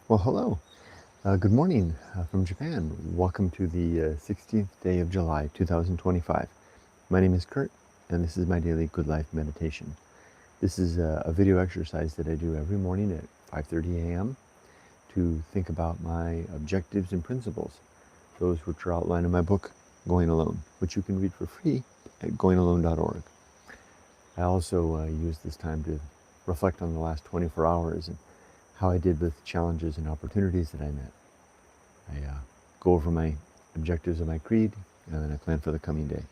Well, hello. Good morning from Japan. Welcome to the 16th day of July, 2025. My name is Kurt, and this is my daily Good Life meditation. This is a video exercise that I do every morning at 5:30 a.m. to think about my objectives and principles, those which are outlined in my book, Going Alone, which you can read for free at goingalone.org. I also use this time to reflect on the last 24 hours and how I did with challenges and opportunities that I met. I go over my objectives of my creed, and then I plan for the coming day.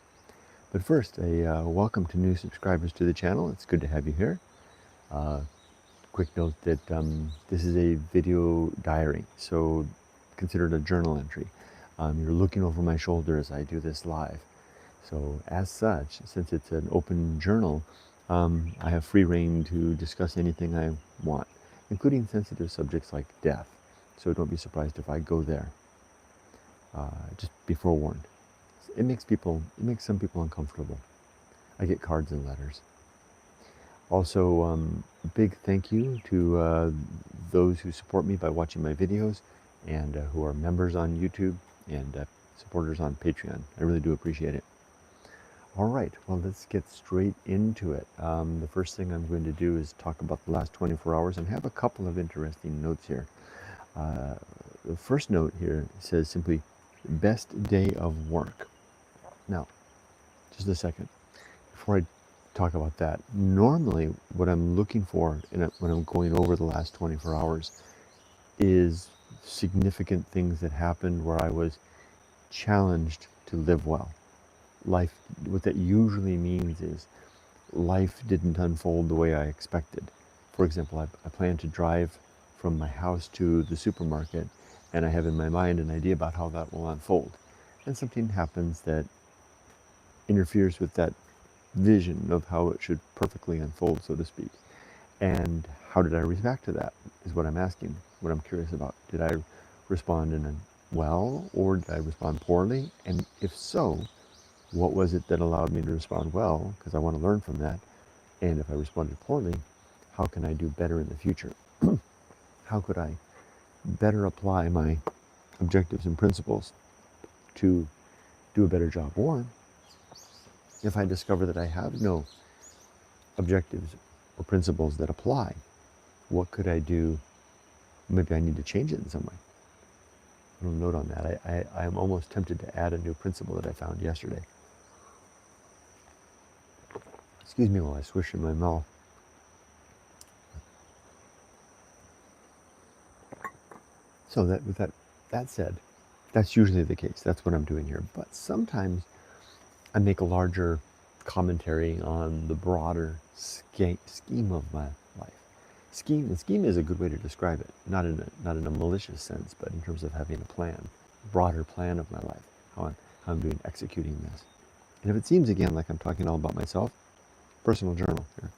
But first, a welcome to new subscribers to the channel. It's good to have you here. Quick note that this is a video diary, so consider it a journal entry. You're looking over my shoulder as I do this live. So as such, since it's an open journal, I have free reign to discuss anything I want, including sensitive subjects like death. So don't be surprised if I go there. Just be forewarned. It makes some people uncomfortable. I get cards and letters. Also, a big thank you to those who support me by watching my videos and who are members on YouTube and supporters on Patreon. I really do appreciate it. All right, well, let's get straight into it. The first thing I'm going to do is talk about the last 24 hours and have a couple of interesting notes here. The first note here says simply, best day of work. Now, just a second. Before I talk about that, normally what I'm looking for when I'm going over the last 24 hours is significant things that happened where I was challenged to live well. Life, what that usually means is life didn't unfold the way I expected. For example, I plan to drive from my house to the supermarket, and I have in my mind an idea about how that will unfold. And something happens that interferes with that vision of how it should perfectly unfold, so to speak. And how did I react to that is what I'm asking, what I'm curious about. Did I respond in a well, or did I respond poorly? And if so, what was it that allowed me to respond well? Because I want to learn from that. And if I responded poorly, how can I do better in the future? How could I better apply my objectives and principles to do a better job? Or if I discover that I have no objectives or principles that apply, what could I do? Maybe I need to change it in some way. A little note on that. I'm almost tempted to add a new principle that I found yesterday. Excuse me while I swish in my mouth. So with that said, that's usually the case. That's what I'm doing here. But sometimes I make a larger commentary on the broader scheme of my life. Scheme is a good way to describe it, not in a malicious sense, but in terms of having a plan, broader plan of my life, how I'm doing executing this. And if it seems again like I'm talking all about myself, personal journal here.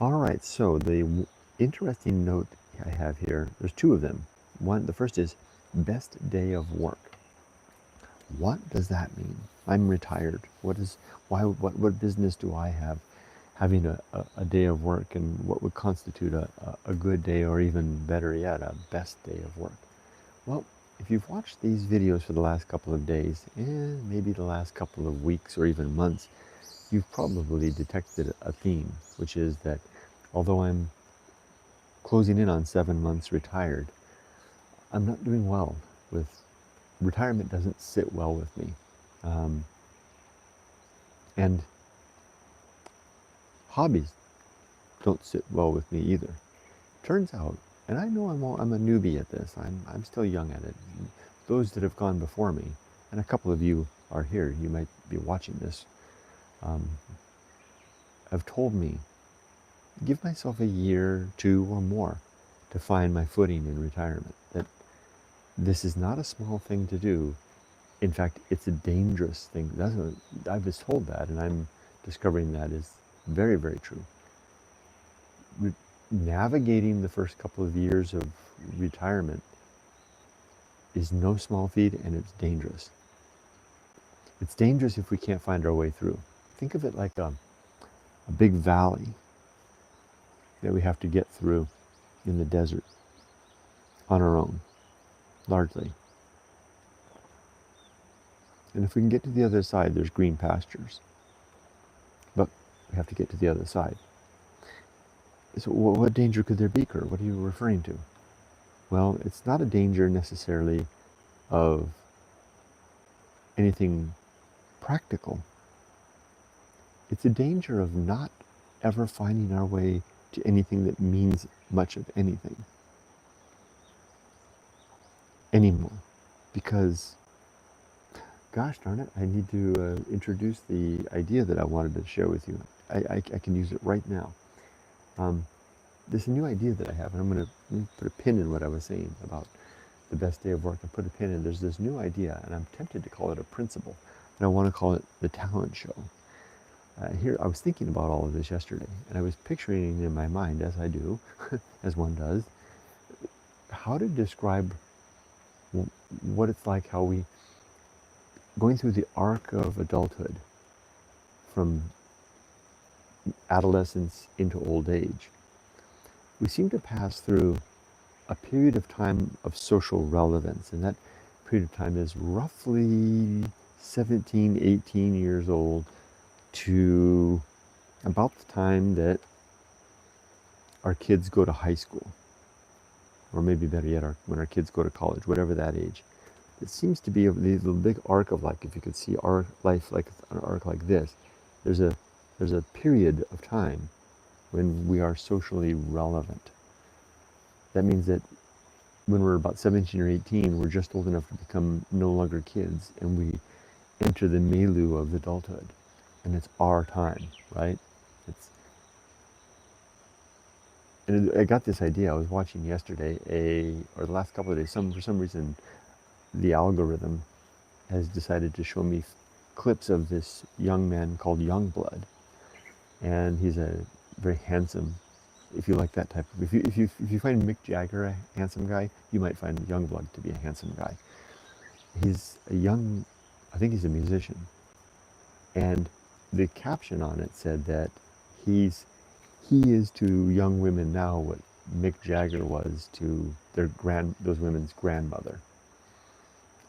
All right, so the interesting note I have here, there's two of them. The first is best day of work. What does that mean? I'm retired. What business do I have having a day of work, and what would constitute a good day, or even better yet, a best day of work? Well, if you've watched these videos for the last couple of days, and maybe the last couple of weeks or even months, you've probably detected a theme, which is that although I'm closing in on 7 months retired, I'm not doing well with retirement. Doesn't sit well with me, and hobbies don't sit well with me either. Turns out, and I know I'm a newbie at this. I'm still young at it. Those that have gone before me, and a couple of you are here. You might be watching this. Have told me, give myself a year, 2 or more, to find my footing in retirement. That this is not a small thing to do. In fact, it's a dangerous thing. I was told that, and I'm discovering that is very, very true. Navigating the first couple of years of retirement is no small feat, and it's dangerous. It's dangerous if we can't find our way through. Think of it like a big valley that we have to get through in the desert. on our own, largely. And if we can get to the other side, there's green pastures. But we have to get to the other side. So what danger could there be, Kurt? What are you referring to? Well, it's not a danger necessarily of anything practical. It's a danger of not ever finding our way to anything that means much of anything anymore. Because, gosh darn it, I need to introduce the idea that I wanted to share with you. I can use it right now. There's a new idea that I have, and I'm going to put a pin in what I was saying about the best day of work. I put a pin in. There's this new idea, and I'm tempted to call it a principle, and I want to call it the talent show. Here, I was thinking about all of this yesterday, and I was picturing in my mind, as I do, as one does, how to describe what it's like, how we, going through the arc of adulthood, from adolescence into old age, we seem to pass through a period of time of social relevance, and that period of time is roughly 17, 18 years old to about the time that our kids go to high school, or maybe better yet, when our kids go to college, whatever that age. It seems to be the big arc of, like, if you could see our life like an arc like this, there's a period of time when we are socially relevant. That means that when we're about 17 or 18, we're just old enough to become no longer kids, and we enter the milieu of adulthood. And it's our time, right? And I got this idea. I was watching yesterday, or the last couple of days, for some reason, the algorithm has decided to show me clips of this young man called Youngblood, and he's a very handsome. If you like that type of, if you find Mick Jagger a handsome guy, you might find Youngblood to be a handsome guy. He's a young, I think he's a musician, and the caption on it said that he is to young women now what Mick Jagger was to those women's grandmother.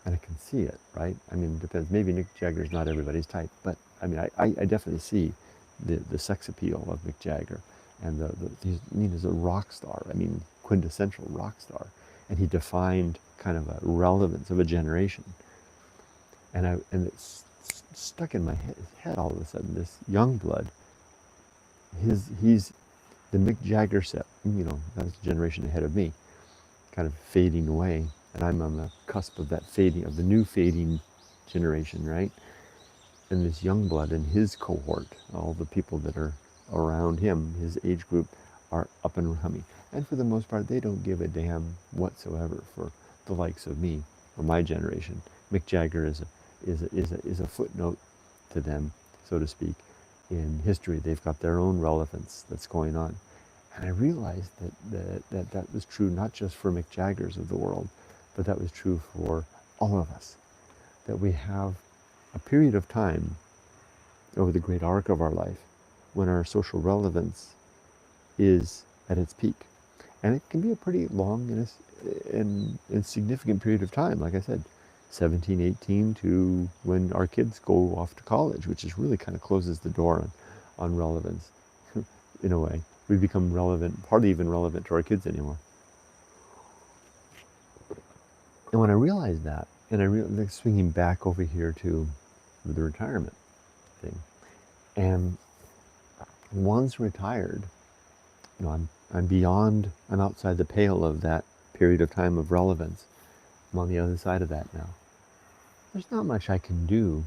And I can see it, right? I mean, it depends. Maybe Mick Jagger's not everybody's type, but I mean, I definitely see the sex appeal of Mick Jagger, and he's a rock star. I mean, quintessential rock star, and he defined kind of a relevance of a generation. And it's stuck in my head all of a sudden. This Youngblood, he's the Mick Jagger set. That was a generation ahead of me, kind of fading away, and I'm on the cusp of that fading, of the new fading generation, right? And this Youngblood and his cohort, all the people that are around him, his age group, are up and coming. And for the most part, they don't give a damn whatsoever for the likes of me or my generation. Mick Jagger is a footnote to them, so to speak, in history. They've got their own relevance that's going on. And I realized that was true not just for Mick Jaggers of the world, but that was true for all of us. That we have a period of time over the great arc of our life when our social relevance is at its peak. And it can be a pretty long and significant period of time, like I said, 17, 18 to when our kids go off to college, which is really kind of closes the door on relevance. In a way, we become relevant, hardly even relevant to our kids anymore. And when I realized that, and I realized, swinging back over here to the retirement thing, and once retired, I'm outside the pale of that period of time of relevance. I'm on the other side of that now. There's not much I can do.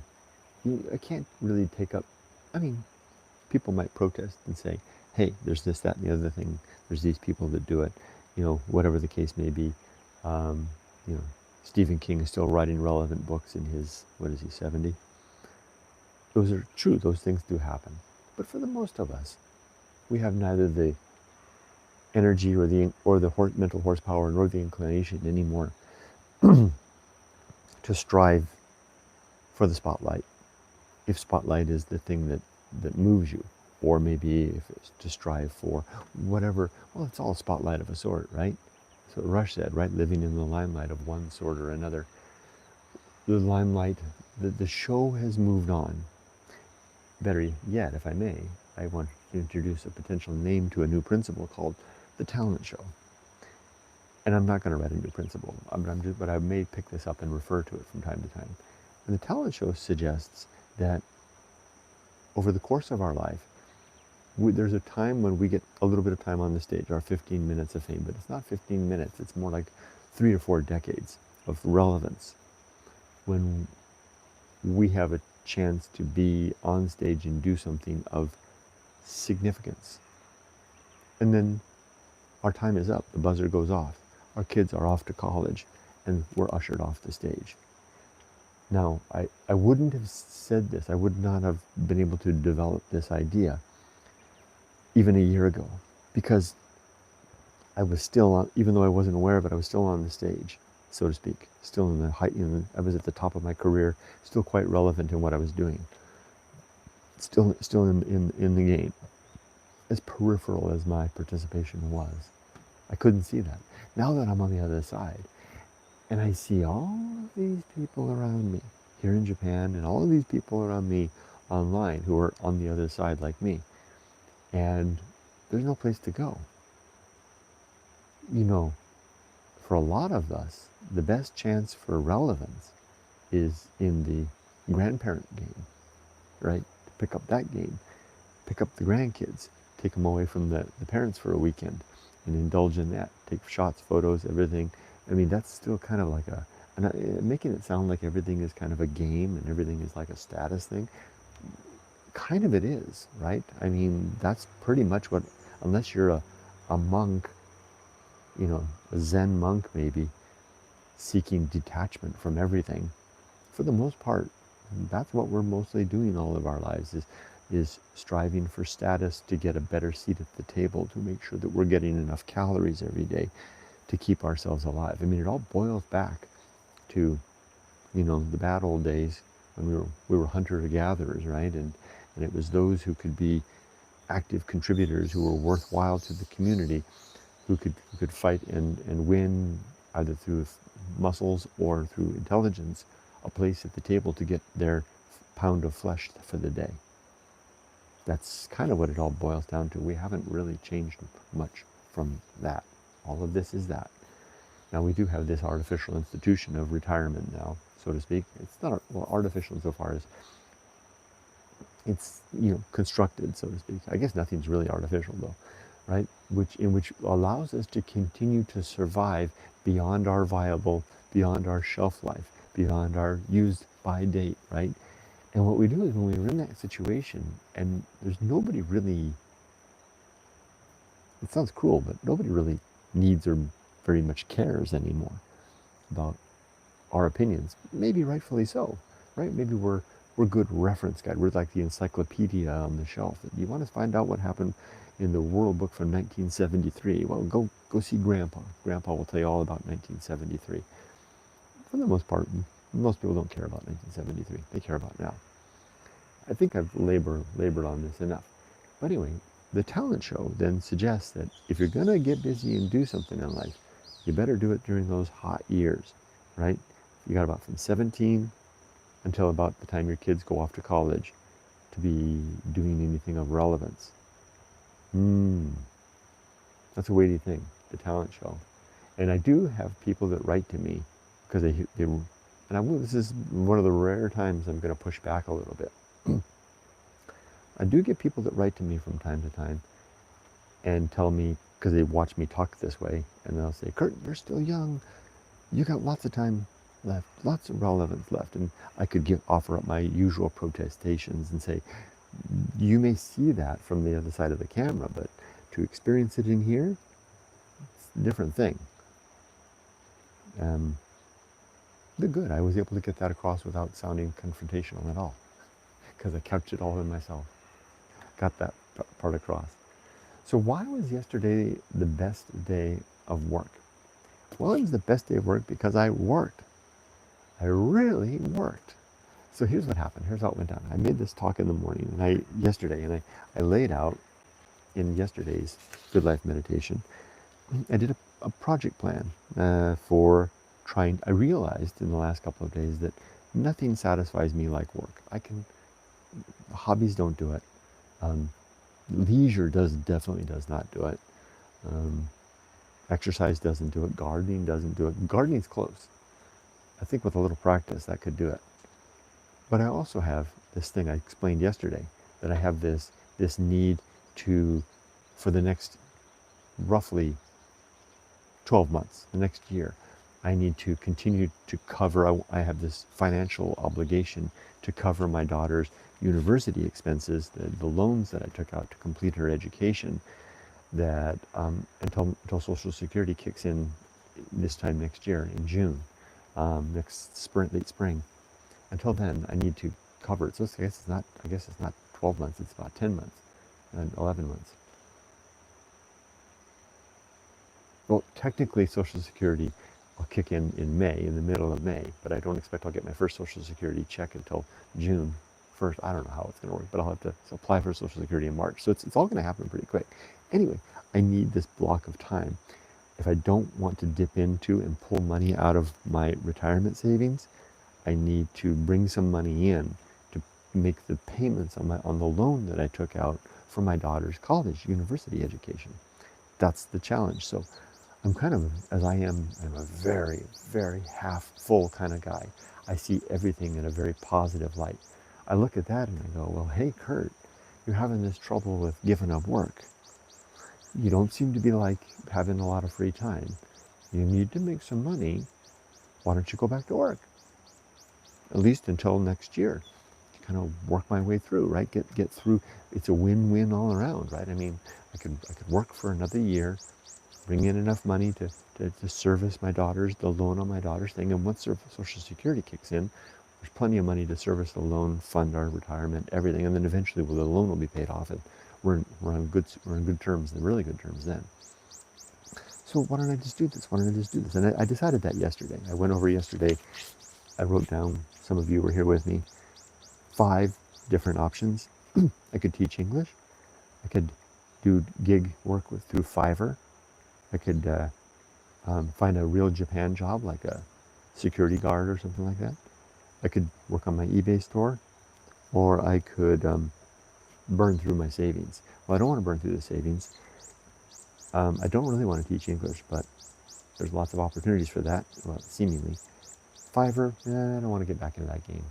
I can't really take up, people might protest and say, hey, there's this, that, and the other thing. There's these people that do it, whatever the case may be. Stephen King is still writing relevant books in his, 70? Those are true, those things do happen. But for the most of us, we have neither the energy or the mental horsepower nor the inclination anymore to strive for the spotlight, if spotlight is the thing that moves you, or maybe if it's to strive for whatever. Well, it's all spotlight of a sort, right? So Rush said, right, living in the limelight of one sort or another. The limelight, the show has moved on. Better yet, if I may, I want to introduce a potential name to a new principle called the talent show. And I'm not going to write a new principle, but I may pick this up and refer to it from time to time. And the talent show suggests that over the course of our life, there's a time when we get a little bit of time on the stage, our 15 minutes of fame, but it's not 15 minutes, it's more like 3 or 4 decades of relevance when we have a chance to be on stage and do something of significance. And then our time is up, the buzzer goes off, our kids are off to college, and we're ushered off the stage. Now, I wouldn't have said this, I would not have been able to develop this idea even a year ago, because I was still on, even though I wasn't aware of it, I was still on the stage, so to speak, still in the height, I was at the top of my career, still quite relevant in what I was doing, still in the game, as peripheral as my participation was. I couldn't see that. Now that I'm on the other side, and I see all of these people around me here in Japan, and all of these people around me online who are on the other side like me, and there's no place to go. You know, for a lot of us, the best chance for relevance is in the grandparent game, right? Pick up that game, pick up the grandkids, take them away from the parents for a weekend and indulge in that, take shots, photos, everything. I mean, that's still kind of like making it sound like everything is kind of a game and everything is like a status thing. Kind of it is, right? I mean, that's pretty much what, unless you're a monk, you know, a Zen monk maybe, seeking detachment from everything. For the most part, that's what we're mostly doing all of our lives, is striving for status, to get a better seat at the table, to make sure that we're getting enough calories every day to keep ourselves alive. I mean, it all boils back to, you know, the bad old days when we were hunter-gatherers, right? And it was those who could be active contributors, who were worthwhile to the community, who could fight and win either through muscles or through intelligence, a place at the table to get their pound of flesh for the day. That's kind of what it all boils down to. We haven't really changed much from that. All of this is that. Now we do have this artificial institution of retirement now, so to speak. It's not artificial insofar as it's, you know, constructed, so to speak. I guess nothing's really artificial though, right? Which allows us to continue to survive beyond our viable, beyond our shelf life, beyond our used by date, right? And what we do is when we're in that situation and there's nobody really, it sounds cruel, but nobody really needs or very much cares anymore about our opinions. Maybe rightfully so, right? Maybe we're good reference guide. We're like the encyclopedia on the shelf. You want to find out what happened in the World Book from 1973? Well, go see Grandpa. Grandpa will tell you all about 1973. For the most part, most people don't care about 1973. They care about now. I think I've labored on this enough. But anyway, the talent show then suggests that if you're going to get busy and do something in life, you better do it during those hot years, right? You got about from 17 until about the time your kids go off to college to be doing anything of relevance. That's a weighty thing, the talent show. And I do have people that write to me because this is one of the rare times I'm going to push back a little bit. I do get people that write to me from time to time and tell me, because they watch me talk this way, and they'll say, Kurt, you're still young. You got lots of time left, lots of relevance left. And I could offer up my usual protestations and say, you may see that from the other side of the camera, but to experience it in here, it's a different thing. But good, I was able to get that across without sounding confrontational at all, because I couched it all in myself. Got that part across. So why was yesterday the best day of work? Well, it was the best day of work because I worked. I really worked. So here's what happened. Here's how it went down. I made this talk in the morning, and I laid out in yesterday's Good Life meditation I did a project plan for trying. I realized in the last couple of days that nothing satisfies me like work. Hobbies don't do it. Um, Leisure definitely does not do it. Um, Exercise doesn't do it. Gardening doesn't do it. Gardening's close. I think with a little practice that could do it. But I also have this thing I explained yesterday, that I have this need to, for the next roughly 12 months, the next year, I need to continue to cover. I have this financial obligation to cover my daughter's university expenses, the loans that I took out to complete her education, that until Social Security kicks in this time next year in June, next spring, late spring. Until then, I need to cover it. So I guess it's not. I guess it's not 12 months. It's about 10 months, and 11 months. Well, technically, Social Security will kick in May, in the middle of May, but I don't expect I'll get my first Social Security check until June 1st. I don't know how it's going to work, but I'll have to apply for Social Security in March. So it's all going to happen pretty quick. Anyway, I need this block of time. If I don't want to dip into and pull money out of my retirement savings, I need to bring some money in to make the payments on the loan that I took out for my daughter's college, university education. That's the challenge. So I'm kind of, as I'm a very, very half full kind of guy. I see everything in a very positive light. I look at that and I go, well, hey, Kurt, you're having this trouble with giving up work. You don't seem to be like having a lot of free time. You need to make some money. Why don't you go back to work? At least until next year. Kind of work my way through, right? Get through. It's a win-win all around, right? I mean, I could work for another year, bring in enough money to service the loan on my daughter's thing. And once Social Security kicks in, there's plenty of money to service the loan, fund our retirement, everything. And then eventually, well, the loan will be paid off, and we're on good terms, and really good terms then. So why don't I just do this? Why don't I just do this? And I decided that yesterday. I went over yesterday. I wrote down, some of you were here with me, 5 different options. I could teach English. I could do gig work through Fiverr. I could find a real Japan job, like a security guard or something like that. I could work on my eBay store, or I could burn through my savings. Well, I don't want to burn through the savings. I don't really want to teach English, but there's lots of opportunities for that, well, seemingly. Fiverr, I don't want to get back into that game.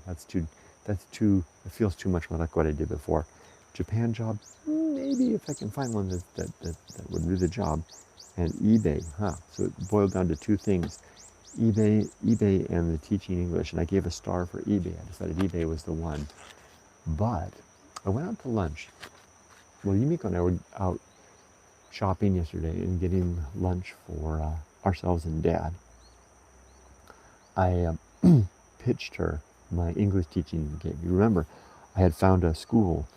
It feels too much like what I did before. Japan job, maybe if I can find one that would do the job. And eBay, so it boiled down to 2 things. eBay and the teaching English. And I gave a star for eBay. I decided eBay was the one. But I went out to lunch. Well, Yumiko and I were out shopping yesterday and getting lunch for ourselves and Dad. I pitched her my English teaching gig. You remember, I had found a school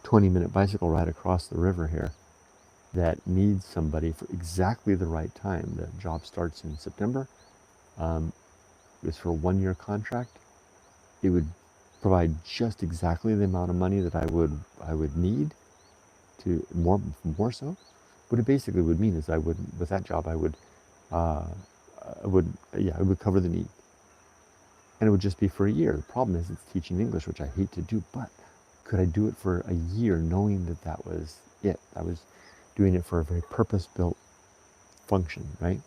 20-minute bicycle ride across the river here that needs somebody for exactly the right time. The job starts in September. It's for a 1-year contract. It would provide just exactly the amount of money that I would need to more so. What it basically would mean is with that job it would cover the need. And it would just be for a year. The problem is it's teaching English, which I hate to do, but could I do it for a year knowing that was it? I was doing it for a very purpose-built function, right?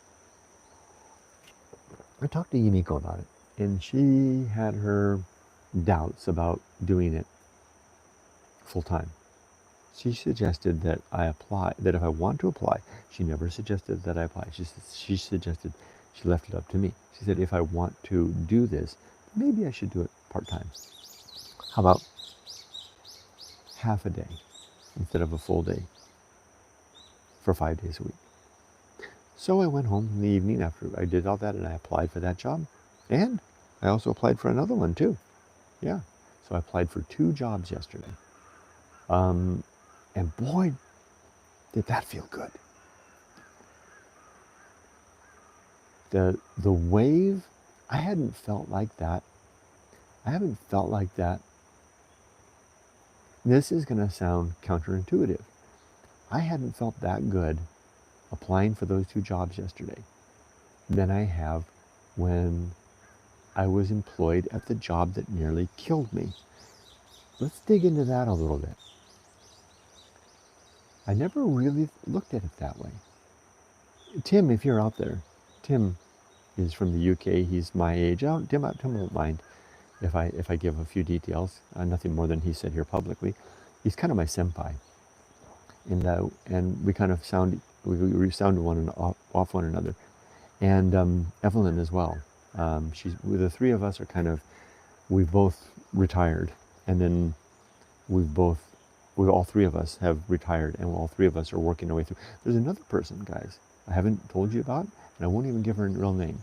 I talked to Yumiko about it, and she had her doubts about doing it full-time. She suggested that I apply, that if I want to apply, she never suggested that I apply. She suggested, she left it up to me. She said, if I want to do this, maybe I should do it part-time. How about half a day instead of a full day for 5 days a week? So I went home in the evening after I did all that, and I applied for that job. And I also applied for another one too. Yeah. So I applied for 2 jobs yesterday. And boy, did that feel good. The wave, I hadn't felt like that. I haven't felt like that. This is going to sound counterintuitive. I hadn't felt that good applying for those 2 jobs yesterday than I have when I was employed at the job that nearly killed me. Let's dig into that a little bit. I never really looked at it that way. Tim, if you're out there, Tim is from the UK. He's my age. Tim won't mind if I give a few details. Nothing more than he said here publicly. He's kind of my senpai, and we kind of we sound off one another, and Evelyn as well. The three of us are kind of, we've both retired, and then we all three of us have retired, and all three of us are working our way through. There's another person, guys, I haven't told you about, and I won't even give her a real name.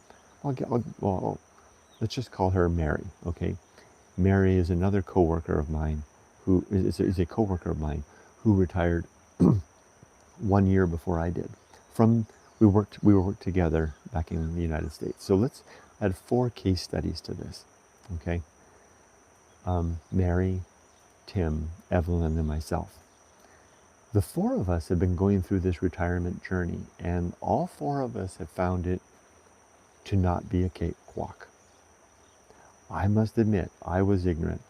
Let's just call her Mary, okay? Mary is another coworker of mine who is a coworker of mine who retired 1 year before I did. We worked together back in the United States. So let's add 4 case studies to this, okay? Mary, Tim, Evelyn, and myself. The 4 of us have been going through this retirement journey, and all 4 of us have found it to not be a cakewalk. I must admit, I was ignorant.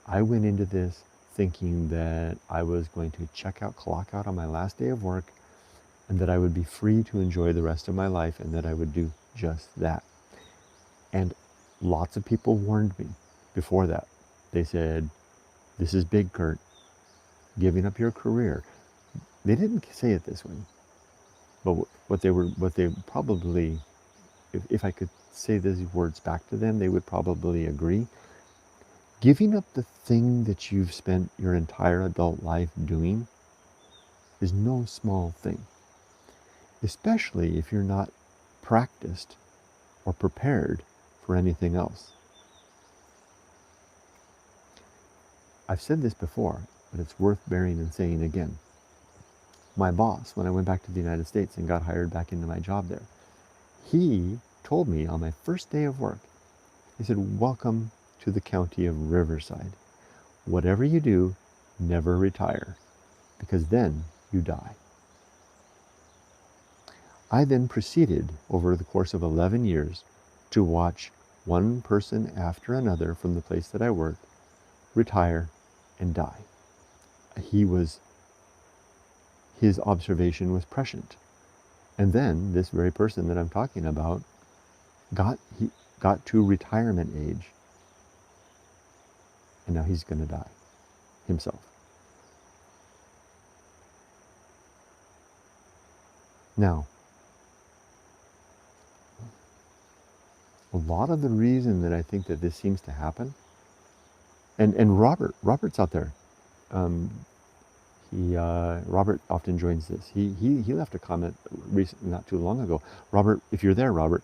I went into this thinking that I was going to clock out on my last day of work, and that I would be free to enjoy the rest of my life, and that I would do just that. And lots of people warned me before that. They said, "This is big, Kurt. Giving up your career." They didn't say it this way, but what they probably, if I could say these words back to them, they would probably agree. Giving up the thing that you've spent your entire adult life doing is no small thing, especially if you're not practiced or prepared for anything else. I've said this before, but it's worth bearing and saying again. My boss, when I went back to the United States and got hired back into my job there, he told me on my first day of work, he said, "Welcome to the county of Riverside. Whatever you do, never retire, because then you die." I then proceeded over the course of 11 years to watch one person after another from the place that I worked retire and die. His observation was prescient. And then this very person that I'm talking about got to retirement age, and now he's going to die himself. Now, a lot of the reason that I think that this seems to happen, and Robert's out there. Robert often joins this. He left a comment not too long ago. Robert, if you're there, Robert,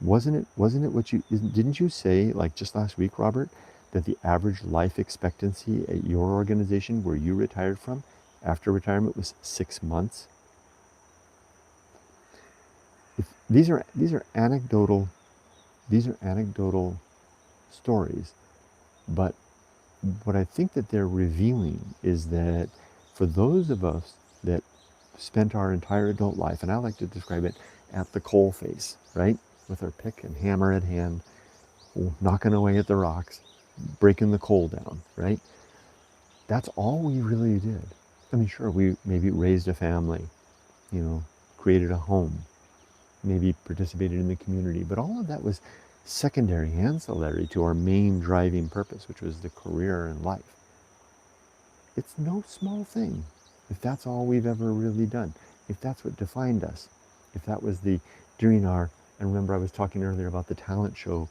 wasn't it what didn't you say, like just last week, Robert, that the average life expectancy at your organization where you retired from after retirement was 6 months? These are anecdotal stories, but what I think that they're revealing is that for those of us that spent our entire adult life, and I like to describe it at the coal face, right? With our pick and hammer at hand, knocking away at the rocks, breaking the coal down, right? That's all we really did. I mean, sure, we maybe raised a family, created a home, maybe participated in the community, but all of that was secondary, ancillary to our main driving purpose, which was the career and life. It's no small thing if that's all we've ever really done, if that's what defined us, if that was during our, and remember I was talking earlier about the talent show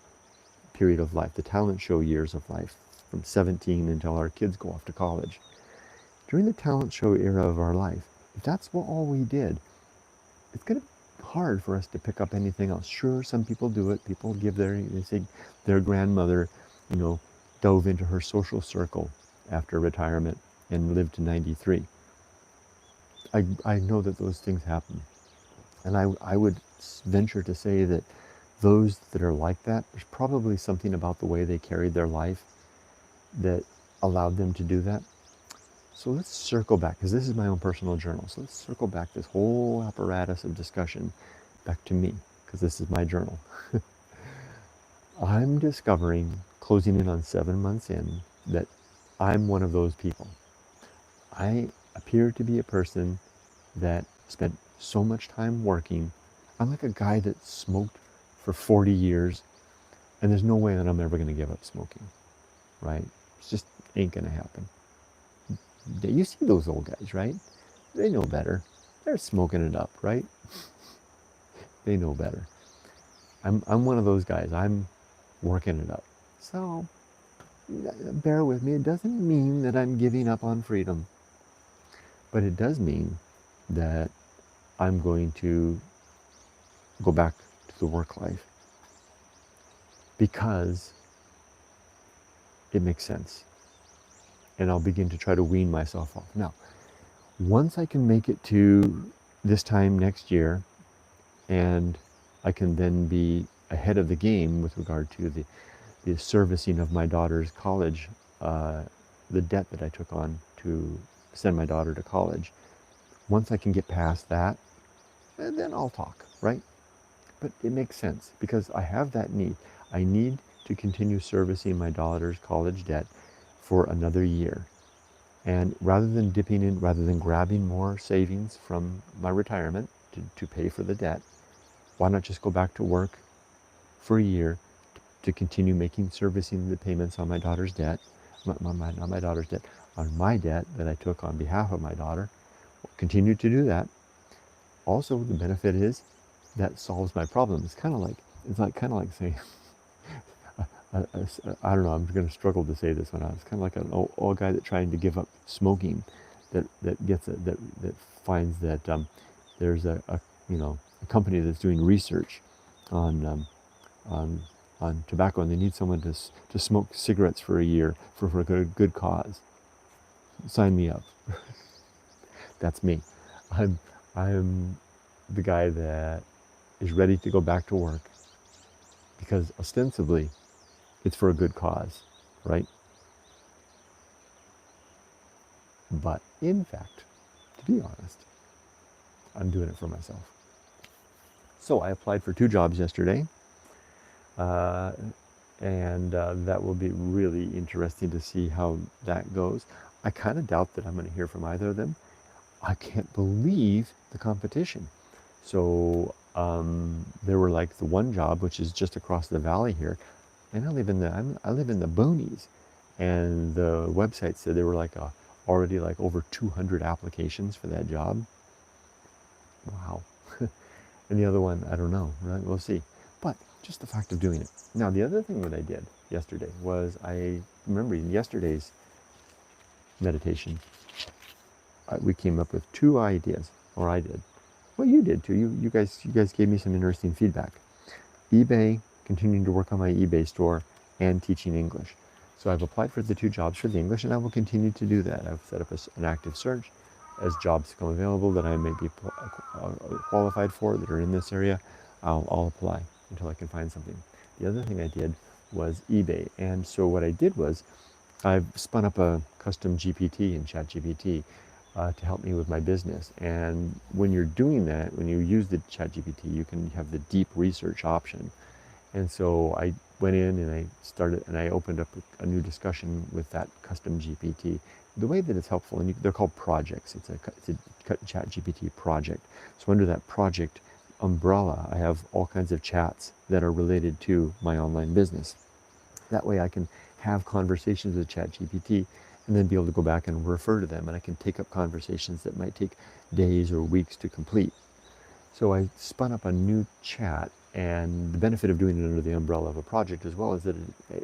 period of life, the talent show years of life, from 17 until our kids go off to college. During the talent show era of our life, if that's all we did, it's going to be hard for us to pick up anything else. Sure, some people do it. People they say their grandmother, dove into her social circle after retirement and lived to 93. I know that those things happen. And I would venture to say that those that are like that, there's probably something about the way they carried their life that allowed them to do that. So let's circle back, because this is my own personal journal. So let's circle back this whole apparatus of discussion back to me, because this is my journal. I'm discovering, closing in on 7 months in, that I'm one of those people. I appear to be a person that spent so much time working. I'm like a guy that smoked for 40 years, and there's no way that I'm ever going to give up smoking, right? It just ain't going to happen. You see those old guys, right? They know better. They're smoking it up, right? They know better. I'm one of those guys. I'm working it up. So bear with me. It doesn't mean that I'm giving up on freedom, but it does mean that I'm going to go back to the work life because it makes sense. And I'll begin to try to wean myself off. Now, once I can make it to this time next year, and I can then be ahead of the game with regard to the servicing of my daughter's college, the debt that I took on to send my daughter to college. Once I can get past that, then I'll talk, right? But it makes sense because I have that need. I need to continue servicing my daughter's college debt for another year. And rather than dipping in, rather than grabbing more savings from my retirement to pay for the debt, why not just go back to work for a year to continue making servicing the payments on my daughter's debt, not my daughter's debt, on my debt that I took on behalf of my daughter. Continue to do that. Also, the benefit is that solves my problem. It's kind of like saying, I don't know. I'm going to struggle to say this one out. It's kind of like an old guy that trying to give up smoking, that finds that there's a company that's doing research on on on tobacco, and they need someone to smoke cigarettes for a year for a good cause. Sign me up. That's me. I'm the guy that is ready to go back to work because ostensibly it's for a good cause, right? But in fact, to be honest, I'm doing it for myself. So I applied for 2 jobs yesterday, uh, and that will be really interesting to see how that goes. I kind of doubt that I'm going to hear from either of them. I can't believe the competition. So there were like the one job, which is just across the valley here, and I live in the boonies, and the website said there were already like over 200 applications for that job. Wow. And the other one, I don't know, right? We'll see. But just the fact of doing it. Now, the other thing that I did yesterday was I remember in yesterday's meditation, we came up with 2 ideas, or I did. Well, you did too. You guys gave me some interesting feedback. eBay, continuing to work on my eBay store, and teaching English. So I've applied for the 2 jobs for the English, and I will continue to do that. I've set up an active search as jobs become available that I may be qualified for that are in this area. I'll apply until I can find something. The other thing I did was eBay, and so what I did was I've spun up a custom GPT in ChatGPT to help me with my business. And when you're doing that, when you use the ChatGPT, you can have the deep research option. And so I went in and I opened up a new discussion with that custom GPT. The way that it's helpful, and they're called projects. It's a ChatGPT project. So under that project umbrella, I have all kinds of chats that are related to my online business. That way I can have conversations with ChatGPT and then be able to go back and refer to them, and I can take up conversations that might take days or weeks to complete. So I spun up a new chat, and the benefit of doing it under the umbrella of a project as well is that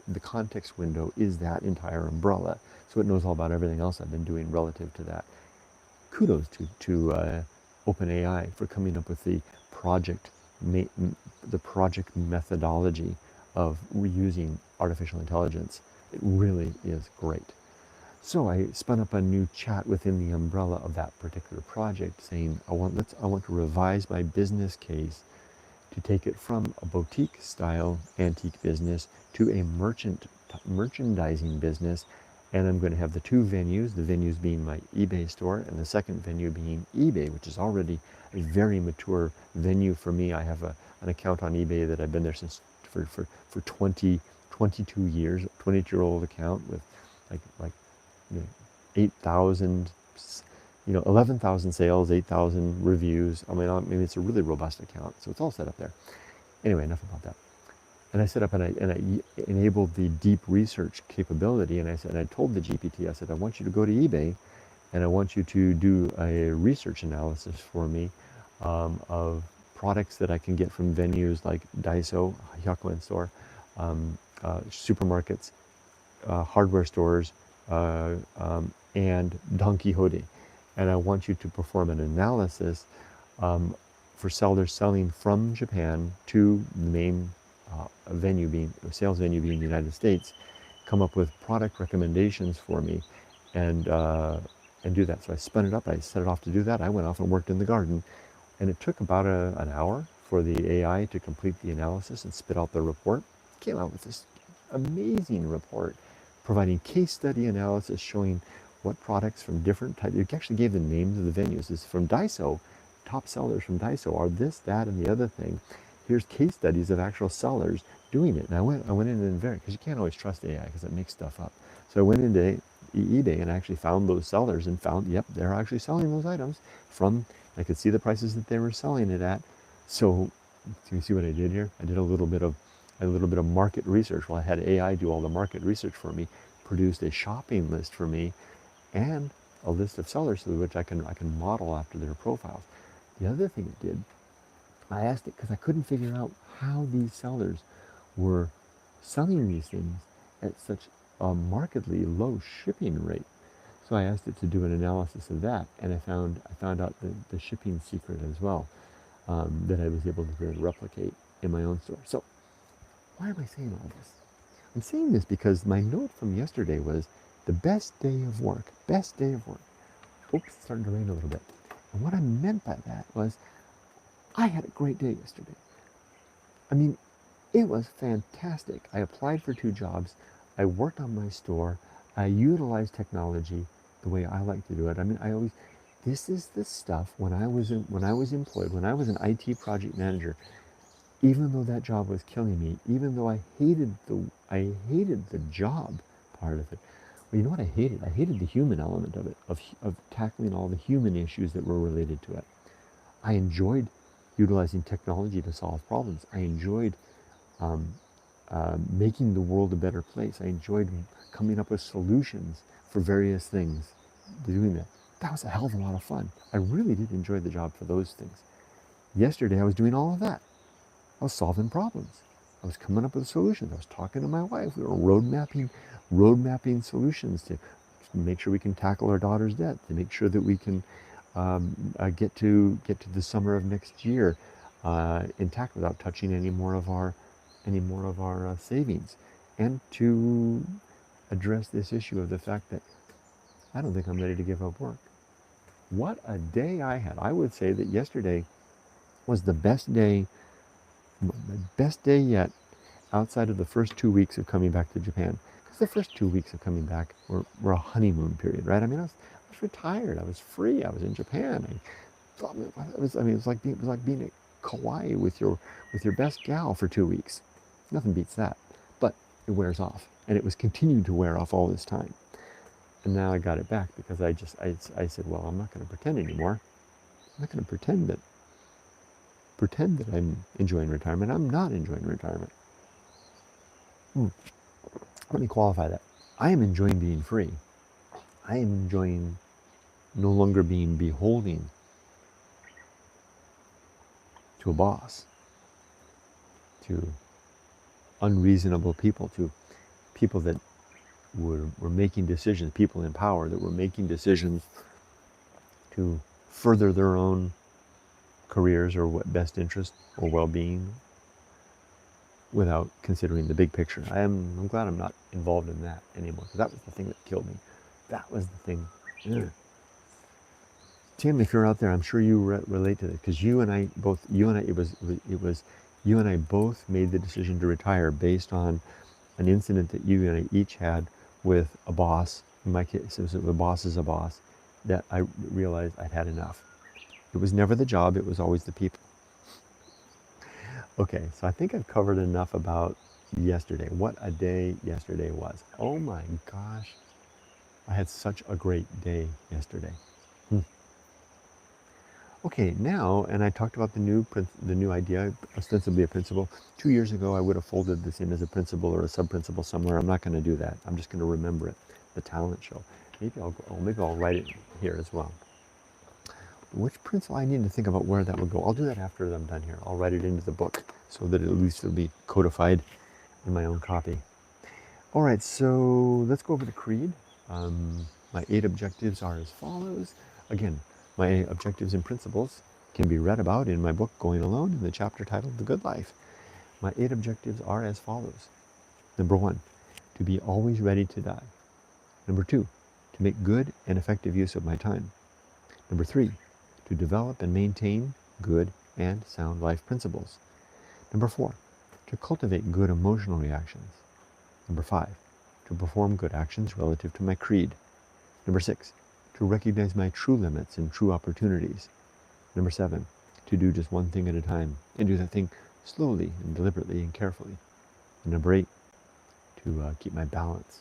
the context window is that entire umbrella, so it knows all about everything else I've been doing relative to that. Kudos to OpenAI for coming up with the project methodology of reusing artificial intelligence. It really is great. So I spun up a new chat within the umbrella of that particular project saying, I want to revise my business case to take it from a boutique style antique business to a merchandising business And I'm going to have the two venues, the venues being my eBay store and the second venue being eBay, which is already a very mature venue for me. I have an account on eBay that I've been there since for 22 years, 22-year-old account with like 8,000, 11,000 sales, 8,000 reviews. I mean, it's a really robust account, so it's all set up there. Anyway, enough about that. And I set up and I enabled the deep research capability. And I told the GPT, I said, I want you to go to eBay and I want you to do a research analysis for me of products that I can get from venues like Daiso, Hyakuen store, supermarkets, hardware stores, and Don Quixote. And I want you to perform an analysis for sellers selling from Japan to the main sales venue being the United States, come up with product recommendations for me, and do that. So I spun it up. I set it off to do that. I went off and worked in the garden, and it took about an hour for the AI to complete the analysis and spit out the report. Came out with this amazing report, providing case study analysis showing what products from different types. It actually gave the names of the venues. It's from Daiso. Top sellers from Daiso are this, that, and the other thing. Here's case studies of actual sellers doing it. And I went in and verified, because you can't always trust AI because it makes stuff up. So I went into eBay and I actually found those sellers and found, yep, they're actually selling those items from, I could see the prices that they were selling it at. So you see what I did here? I did a little bit of market research. Well, I had AI do all the market research for me, produced a shopping list for me, and a list of sellers through which I can model after their profiles. The other thing it did, I asked it because I couldn't figure out how these sellers were selling these things at such a markedly low shipping rate. So I asked it to do an analysis of that, and I found out the shipping secret as well, that I was able to replicate in my own store. So why am I saying all this? I'm saying this because my note from yesterday was the best day of work. Best day of work. Oops, it's starting to rain a little bit. And what I meant by that was I had a great day yesterday. I mean, it was fantastic. I applied for 2 jobs. I worked on my store. I utilized technology the way I like to do it. I mean, this is the stuff when I was employed, when I was an IT project manager, even though that job was killing me, even though I hated the job part of it. Well, you know what I hated? I hated the human element of it, of tackling all the human issues that were related to it. I enjoyed utilizing technology to solve problems. I enjoyed making the world a better place. I enjoyed coming up with solutions for various things, doing that. That was a hell of a lot of fun. I really did enjoy the job for those things. Yesterday, I was doing all of that. I was solving problems. I was coming up with solutions. I was talking to my wife. We were road mapping solutions to make sure we can tackle our daughter's debt, to make sure that we can get to the summer of next year intact without touching any more of our savings, and to address this issue of the fact that I don't think I'm ready to give up work. What a day I had. I would say that yesterday was the best day yet, outside of the first 2 weeks of coming back to Japan. Because the first 2 weeks of coming back were a honeymoon period, right? I mean, I was retired. I was free. I was in Japan. It was like being at Kauai with your best gal for 2 weeks. Nothing beats that. But it wears off, and it was continuing to wear off all this time. And now I got it back because I said, well, I'm not going to pretend anymore. I'm not going to pretend that I'm enjoying retirement. I'm not enjoying retirement. Let me qualify that. I am enjoying being free. I am enjoying no longer being beholden to a boss, to unreasonable people, to people that were making decisions, people in power that were making decisions to further their own careers or what best interest or well-being without considering the big picture. I'm glad I'm not involved in that anymore, because that was the thing that killed me. That was the thing. Yeah. Tim, if you're out there, I'm sure you relate to this, because you and I both made the decision to retire based on an incident that you and I each had with a boss, in my case, it was a boss is a boss, that I realized I'd had enough. It was never the job, it was always the people. Okay, so I think I've covered enough about yesterday. What a day yesterday was. Oh my gosh, I had such a great day yesterday. Hmm. Okay, now, and I talked about the new idea, ostensibly a principle. 2 years ago, I would have folded this in as a principle or a sub-principle somewhere. I'm not going to do that. I'm just going to remember it. The talent show. Maybe I'll write it here as well. Which principle I need to think about where that would go. I'll do that after I'm done here. I'll write it into the book so that at least it'll be codified in my own copy. All right, so let's go over the creed. My 8 objectives are as follows. Again, my objectives and principles can be read about in my book, Going Alone, in the chapter titled The Good Life. My 8 objectives are as follows. Number 1, to be always ready to die. Number 2, to make good and effective use of my time. Number 3, to develop and maintain good and sound life principles. Number 4, to cultivate good emotional reactions. Number 5, to perform good actions relative to my creed. Number 6, to recognize my true limits and true opportunities. Number 7, to do just one thing at a time and do that thing slowly and deliberately and carefully. And number 8, to keep my balance.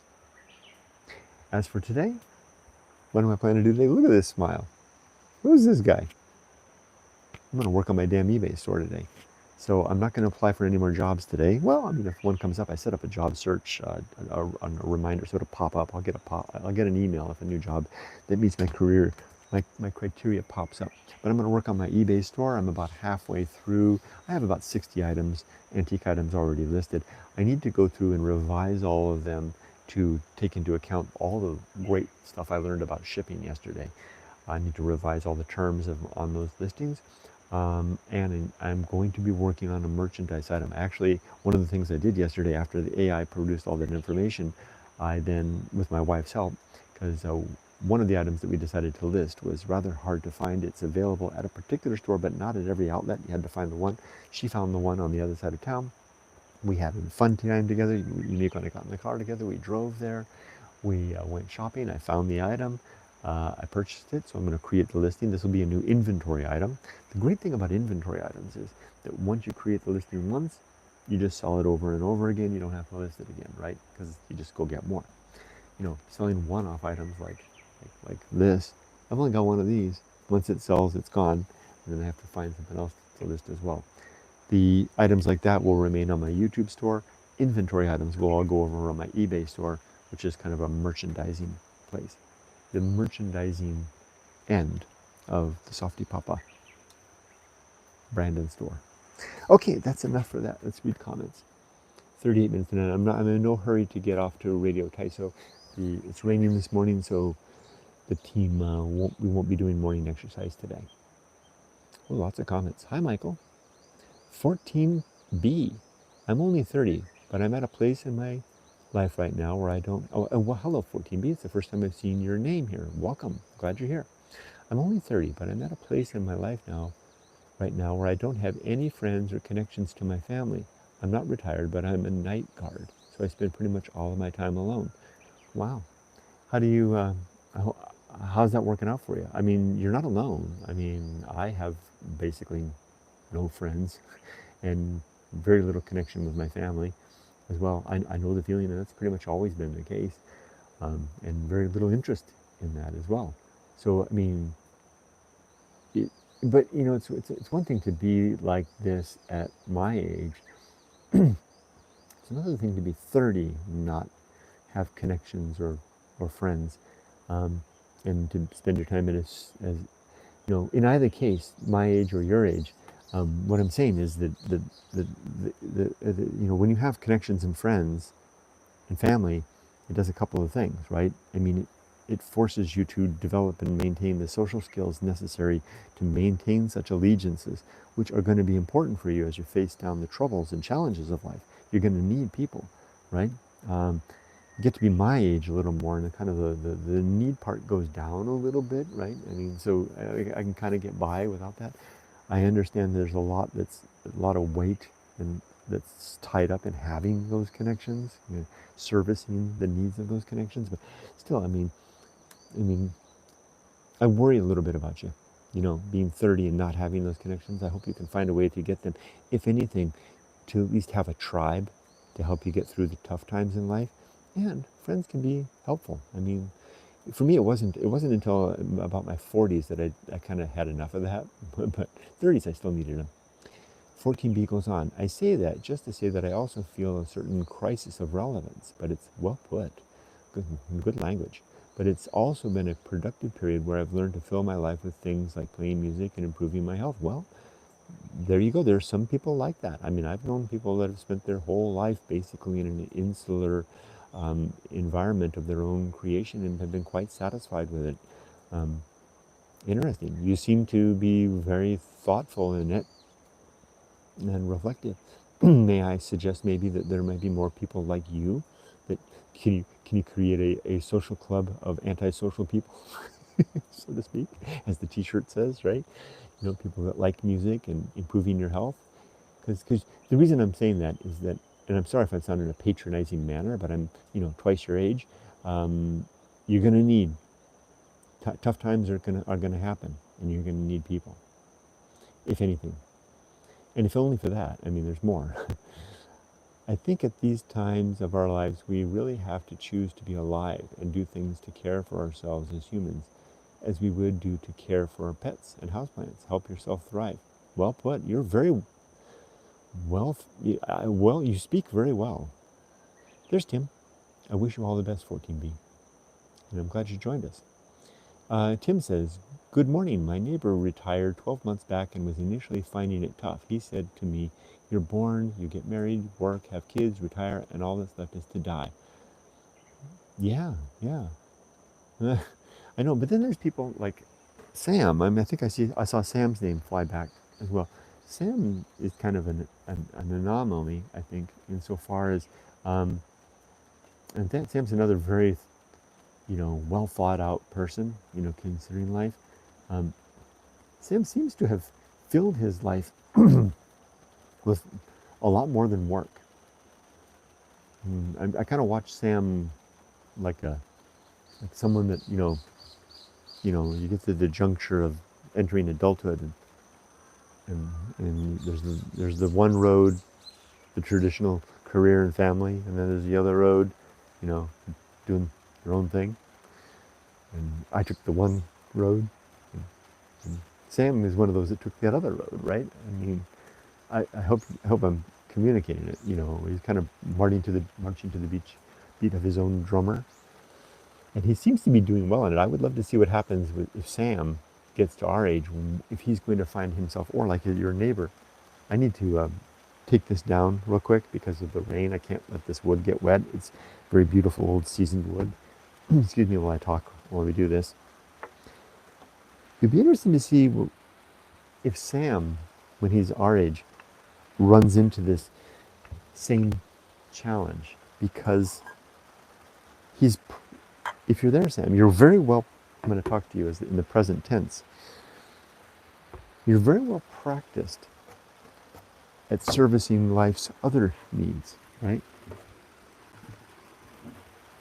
As for today, what am I planning to do today? Look at this smile. Who's this guy? I'm going to work on my damn eBay store today. So I'm not going to apply for any more jobs today. Well, I mean, if one comes up, I set up a job search, a reminder, so it'll pop up. I'll get an email if a new job that meets my career, my criteria pops up. But I'm going to work on my eBay store. I'm about halfway through. I have about 60 items, antique items already listed. I need to go through and revise all of them to take into account all the great stuff I learned about shipping yesterday. I need to revise all the terms on those listings. And I'm going to be working on a merchandise item. Actually, one of the things I did yesterday after the AI produced all that information, I then, with my wife's help, because one of the items that we decided to list was rather hard to find. It's available at a particular store, but not at every outlet. You had to find the one. She found the one on the other side of town. We had a fun time together. You when I got in the car together, we drove there. We went shopping. I found the item. I purchased it, so I'm going to create the listing. This will be a new inventory item. The great thing about inventory items is that once you create the listing once, you just sell it over and over again. You don't have to list it again, right? Because you just go get more. You know, selling one-off items like this, I've only got one of these. Once it sells, it's gone, and then I have to find something else to list as well. The items like that will remain on my YouTube store. Inventory items will all go over on my eBay store, which is kind of a merchandising place. The merchandising end of the softypapa Brandon store. Okay, that's enough for that. Let's read comments. 38 minutes in, and I'm in no hurry to get off to Radio Taiso. It's raining this morning, so the team we won't be doing morning exercise today. Oh, lots of comments. Hi, Michael. 14B. I'm only 30, but I'm at a place in my life right now where I don't... Oh, well, hello, 14B. It's the first time I've seen your name here. Welcome. Glad you're here. I'm only 30, but I'm at a place in my life right now, where I don't have any friends or connections to my family. I'm not retired, but I'm a night guard, so I spend pretty much all of my time alone. Wow. How do you... how's that working out for you? I mean, you're not alone. I mean, I have basically no friends and very little connection with my family as well. I know the feeling, and that's pretty much always been the case, and very little interest in that as well. So, I mean, but you know, it's one thing to be like this at my age. It's another thing to be 30, not have connections or friends, and to spend your time as you know, in either case, my age or your age. What I'm saying is that you know, when you have connections and friends and family, it does a couple of things, right? I mean, it forces you to develop and maintain the social skills necessary to maintain such allegiances, which are going to be important for you as you face down the troubles and challenges of life. You're going to need people, right? You get to be my age a little more, and the kind of the need part goes down a little bit, right? I mean, so I can kind of get by without that. I understand there's a lot of weight and that's tied up in having those connections, servicing the needs of those connections. But still, I mean, I worry a little bit about you. Being 30 and not having those connections. I hope you can find a way to get them. If anything, to at least have a tribe to help you get through the tough times in life. And friends can be helpful. For me, it wasn't until about my 40s that I kind of had enough of that. But 30s, I still needed them. 14b goes on. I say that just to say that I also feel a certain crisis of relevance, but it's well put, good language. But it's also been a productive period where I've learned to fill my life with things like playing music and improving my health. Well, there you go. There's some people like that. I've known people that have spent their whole life basically in an insular environment of their own creation and have been quite satisfied with it. Um, Interesting. You seem to be very thoughtful and reflective. May I suggest maybe that there might be more people like you? That can you create a social club of antisocial people, so to speak, as the T-shirt says, right? People that like music and improving your health. Because the reason I'm saying that is that, and I'm sorry if I sound in a patronizing manner, but I'm twice your age. You're going to need tough times are gonna happen, and you're going to need people, if anything. And if only for that, there's more. I think at these times of our lives, we really have to choose to be alive and do things to care for ourselves as humans, as we would do to care for our pets and houseplants. Help yourself thrive. Well put. You're very well, you speak very well. There's Tim. I wish you all the best, 14B. And I'm glad you joined us. Tim says, good morning. My neighbor retired 12 months back and was initially finding it tough. He said to me, you're born, you get married, work, have kids, retire, and all that's left is to die. Yeah. I know, but then there's people like Sam. I think I saw Sam's name fly back as well. Sam is kind of an anomaly, I think, insofar as, and Sam's another very, well thought out person, considering life. Sam seems to have filled his life with a lot more than work. I kind of watch Sam like someone that you get to the juncture of entering adulthood, and there's the one road, the traditional career and family, and then there's the other road, doing your own thing. And I took the one road, and Sam is one of those that took that other road, right? I hope I'm communicating it. He's kind of marching to the beat of his own drummer, and he seems to be doing well in it. I would love to see what happens if Sam gets to our age, if he's going to find himself, or like your neighbor. I need to take this down real quick because of the rain. I can't let this wood get wet. It's very beautiful old seasoned wood. Excuse me while I talk, while we do this. It'd be interesting to see if Sam, when he's our age, runs into this same challenge, because if you're there, Sam, you're very well, I'm going to talk to you as in the present tense, you're very well practiced at servicing life's other needs, right?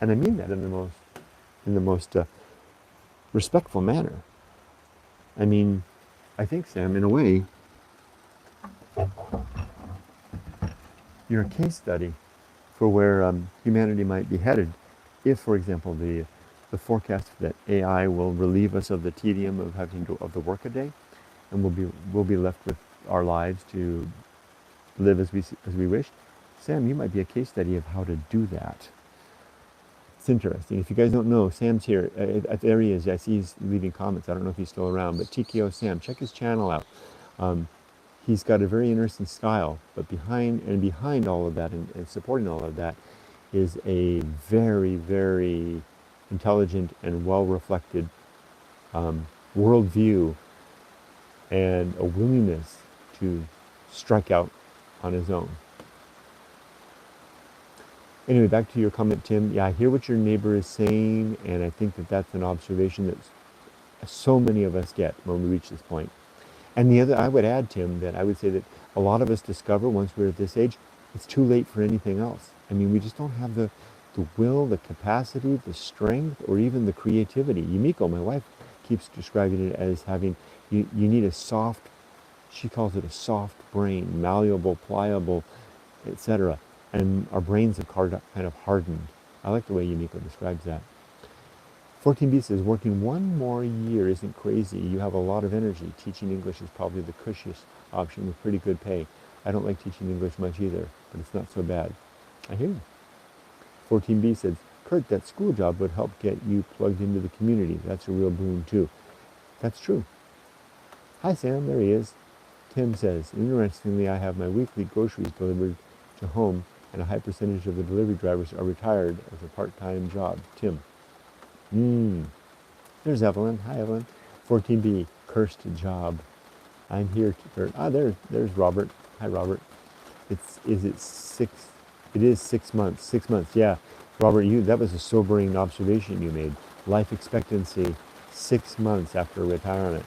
And I mean that in the most respectful manner. I think, Sam, in a way, you're a case study for where humanity might be headed if, for example, the forecast that AI will relieve us of the tedium of of the workaday, and we'll be left with our lives to live as we wish. Sam, you might be a case study of how to do that. It's interesting. If you guys don't know, Sam's here. There he is. I see he's leaving comments. I don't know if he's still around, but TKO Sam, check his channel out. He's got a very interesting style, but behind all of that and supporting all of that is a very, very intelligent and well-reflected worldview and a willingness to strike out on his own. Anyway, back to your comment, Tim. Yeah, I hear what your neighbor is saying, and I think that that's an observation that so many of us get when we reach this point. And I would add, Tim, that I would say that a lot of us discover once we're at this age, it's too late for anything else. I mean, we just don't have the will, the capacity, the strength, or even the creativity. Yumiko, my wife, keeps describing it as having, you need a soft, she calls it a soft brain, malleable, pliable, etc. And our brains have kind of hardened. I like the way Yumiko describes that. 14b says, working one more year isn't crazy. You have a lot of energy. Teaching English is probably the cushiest option with pretty good pay. I don't like teaching English much either, but it's not so bad. I hear you. 14b says, Kurt, that school job would help get you plugged into the community. That's a real boon too. That's true. Hi Sam, there he is. Tim says, interestingly, I have my weekly groceries delivered to home, and a high percentage of the delivery drivers are retired as a part-time job. Tim. There's Evelyn. Hi, Evelyn. 14b, cursed job. I'm here, Kurt. There's Robert. Hi, Robert. It is 6 months. 6 months, yeah. Robert, that was a sobering observation you made. Life expectancy, 6 months after retirement.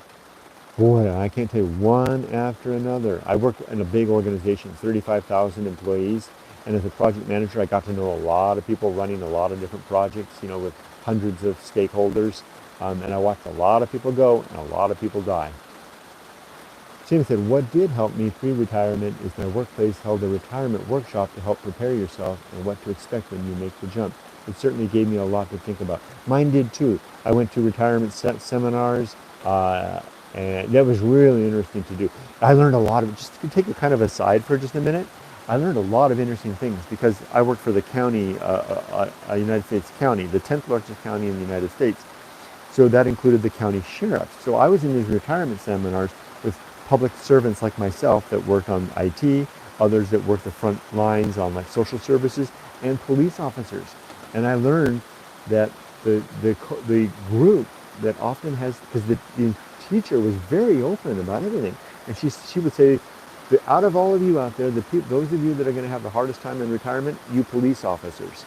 Boy, I can't tell you, one after another. I work in a big organization, 35,000 employees, and as a project manager, I got to know a lot of people running a lot of different projects, with hundreds of stakeholders, and I watched a lot of people go and a lot of people die. Shana said, what did help me pre-retirement is my workplace held a retirement workshop to help prepare yourself and what to expect when you make the jump. It certainly gave me a lot to think about. Mine did too. I went to retirement seminars, and that was really interesting to do. I learned a lot of, just to take it kind of aside for just a minute, I learned a lot of interesting things because I worked for the county, a United States county, the 10th largest county in the United States. So that included the county sheriff. So I was in these retirement seminars with public servants like myself that worked on IT, others that worked the front lines on like social services, and police officers. And I learned that the group that often has, because the teacher was very open about everything, and she would say, out of all of you out there, those of you that are going to have the hardest time in retirement, you police officers.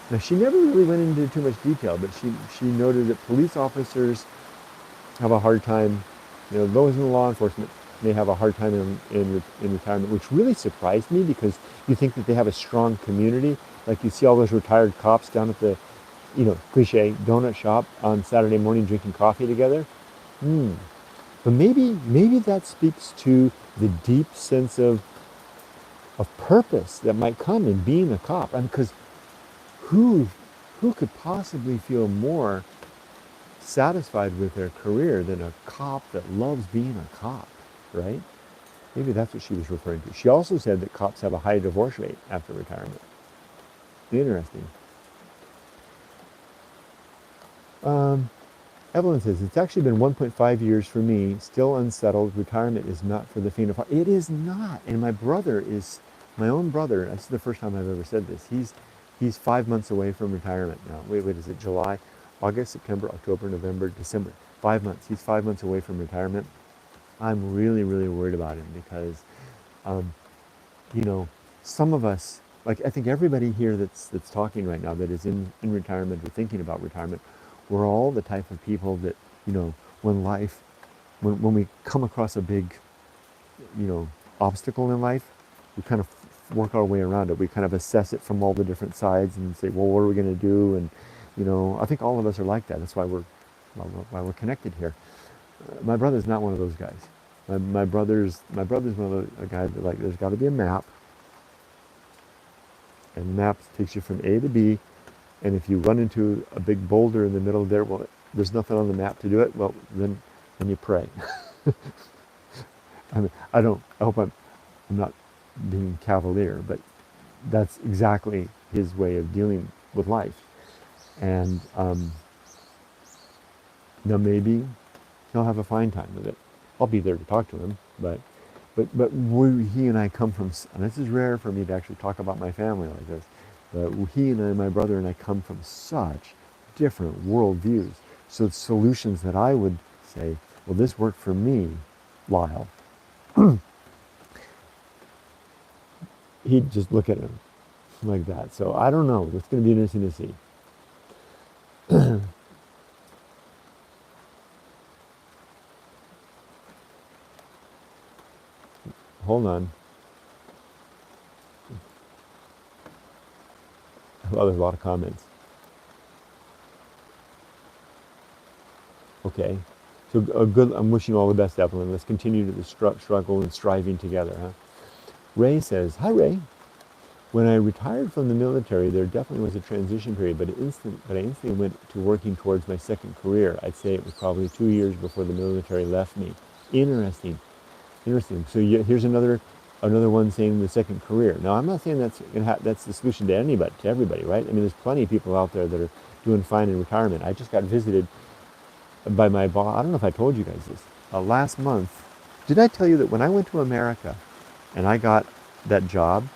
Now, she never really went into too much detail, but she noted that police officers have a hard time, those in law enforcement may have a hard time in retirement, which really surprised me because you think that they have a strong community. Like you see all those retired cops down at the, cliche donut shop on Saturday morning drinking coffee together. But maybe that speaks to the deep sense of purpose that might come in being a cop. I mean, because who could possibly feel more satisfied with their career than a cop that loves being a cop, right? Maybe that's what she was referring to. She also said that cops have a high divorce rate after retirement. Interesting. Evelyn says, it's actually been 1.5 years for me, still unsettled. Retirement is not for the faint of heart. It is not. And my own brother, this is the first time I've ever said this, he's 5 months away from retirement now. Wait, is it July, August, September, October, November, December? 5 months. He's 5 months away from retirement. I'm really, really worried about him because, some of us, like I think everybody here that's talking right now that is in retirement or thinking about retirement, we're all the type of people that, when we come across a big, obstacle in life, we kind of work our way around it. We kind of assess it from all the different sides and say, well, what are we going to do? And, I think all of us are like that. That's why we're connected here. My brother's not one of those guys. My brother's one of the guys that there's got to be a map. And the map takes you from A to B. And if you run into a big boulder in the middle there, well, there's nothing on the map to do it. Well, then you pray. I hope I'm not being cavalier, but that's exactly his way of dealing with life. And now maybe he'll have a fine time with it. I'll be there to talk to him, but he and I come from, and this is rare for me to actually talk about my family like this, but he and I, my brother and I, come from such different worldviews. So it's solutions that I would say, well, this worked for me, Lyle. He'd just look at him like that. So I don't know. It's going to be interesting to see. Hold on. Well, there's a lot of comments. Okay. So good. I'm wishing you all the best, Evelyn. Let's continue to struggle and striving together. Huh? Ray says, "Hi, Ray. When I retired from the military, there definitely was a transition period, but I instantly went to working towards my second career. I'd say it was probably 2 years before the military left me. Interesting, interesting. So here's another one saying the second career. Now, I'm not saying that's the solution to anybody, to everybody, right? I mean, there's plenty of people out there that are doing fine in retirement. I just got visited by my boss. I don't know if I told you guys this. Last month, did I tell you that when I went to America and I got that job,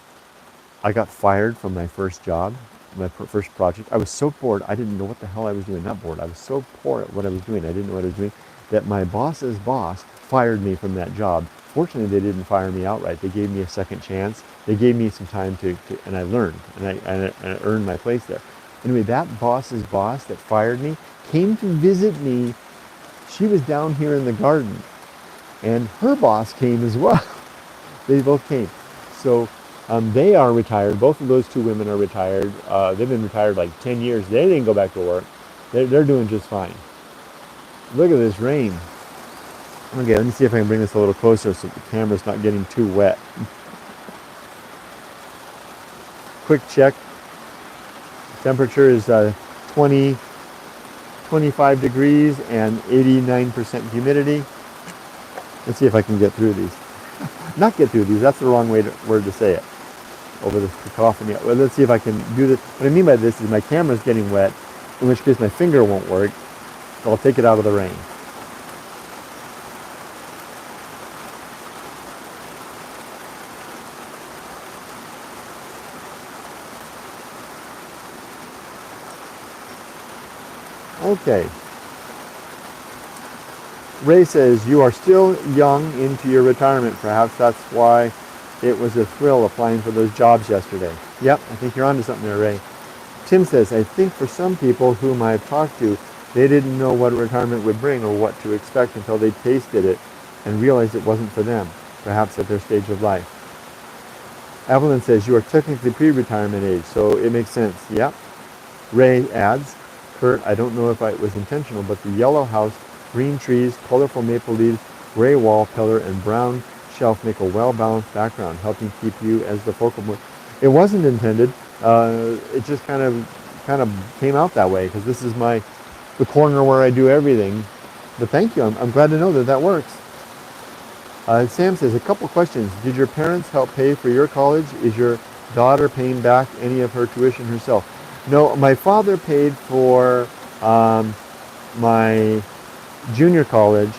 I got fired from my first job, my first project. I was so bored, I didn't know what the hell I was doing. Not bored, I was so poor at what I was doing, I didn't know what I was doing, that my boss's boss fired me from that job. Fortunately, they didn't fire me outright. They gave me a second chance. They gave me some time and I learned, and I earned my place there. Anyway, that boss's boss that fired me came to visit me. She was down here in the garden, and her boss came as well. They both came. So they are retired. Both of those two women are retired. They've been retired like 10 years. They didn't go back to work. They're doing just fine. Look at this rain. Okay, let me see if I can bring this a little closer so the camera's not getting too wet. Quick check. Temperature is 25 degrees and 89% humidity. Let's see if I can get through these. Not get through these, that's the wrong word to say it. Over this cacophony. Well, let's see if I can do this. What I mean by this is my camera's getting wet, in which case my finger won't work, so I'll take it out of the rain. Okay. Ray says, you are still young into your retirement. Perhaps that's why it was a thrill applying for those jobs yesterday. Yep, I think you're onto something there, Ray. Tim says, I think for some people whom I've talked to, they didn't know what retirement would bring or what to expect until they tasted it and realized it wasn't for them, perhaps at their stage of life. Evelyn says, you are technically pre-retirement age, so it makes sense. Yep. Ray adds, Kurt, I don't know if it was intentional, but the yellow house, green trees, colorful maple leaves, gray wall pillar, and brown shelf make a well-balanced background, helping keep you as the focal point. It wasn't intended. It just kind of came out that way because this is the corner where I do everything. But thank you. I'm glad to know that works. Sam says, a couple questions. Did your parents help pay for your college? Is your daughter paying back any of her tuition herself? No, my father paid for my junior college,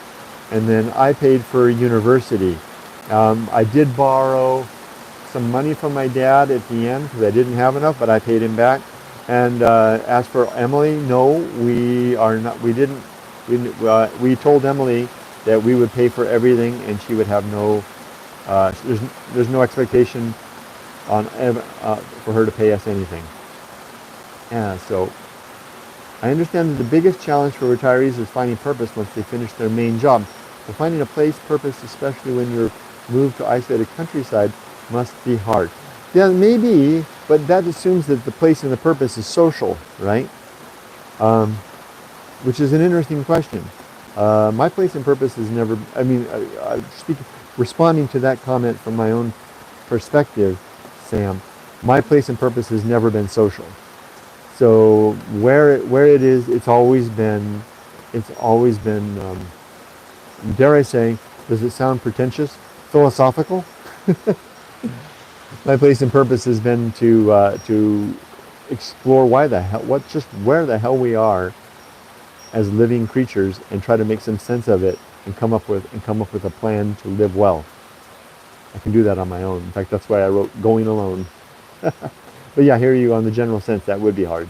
and then I paid for university. I did borrow some money from my dad at the end because I didn't have enough, but I paid him back. And as for Emily, no, we are not. We didn't. We told Emily that we would pay for everything, and she would have no. There's no expectation on for her to pay us anything. Yeah, so I understand that the biggest challenge for retirees is finding purpose once they finish their main job. But finding a place, purpose, especially when you're moved to isolated countryside, must be hard. Yeah, maybe, but that assumes that the place and the purpose is social, right? Which is an interesting question. My place and purpose is never, responding to that comment from my own perspective, Sam, my place and purpose has never been social. So where it is, it's always been, dare I say, does it sound pretentious? Philosophical? My place and purpose has been to explore where the hell we are as living creatures and try to make some sense of it and come up with a plan to live well. I can do that on my own. In fact, that's why I wrote Going Alone. But yeah, I hear you on the general sense. That would be hard.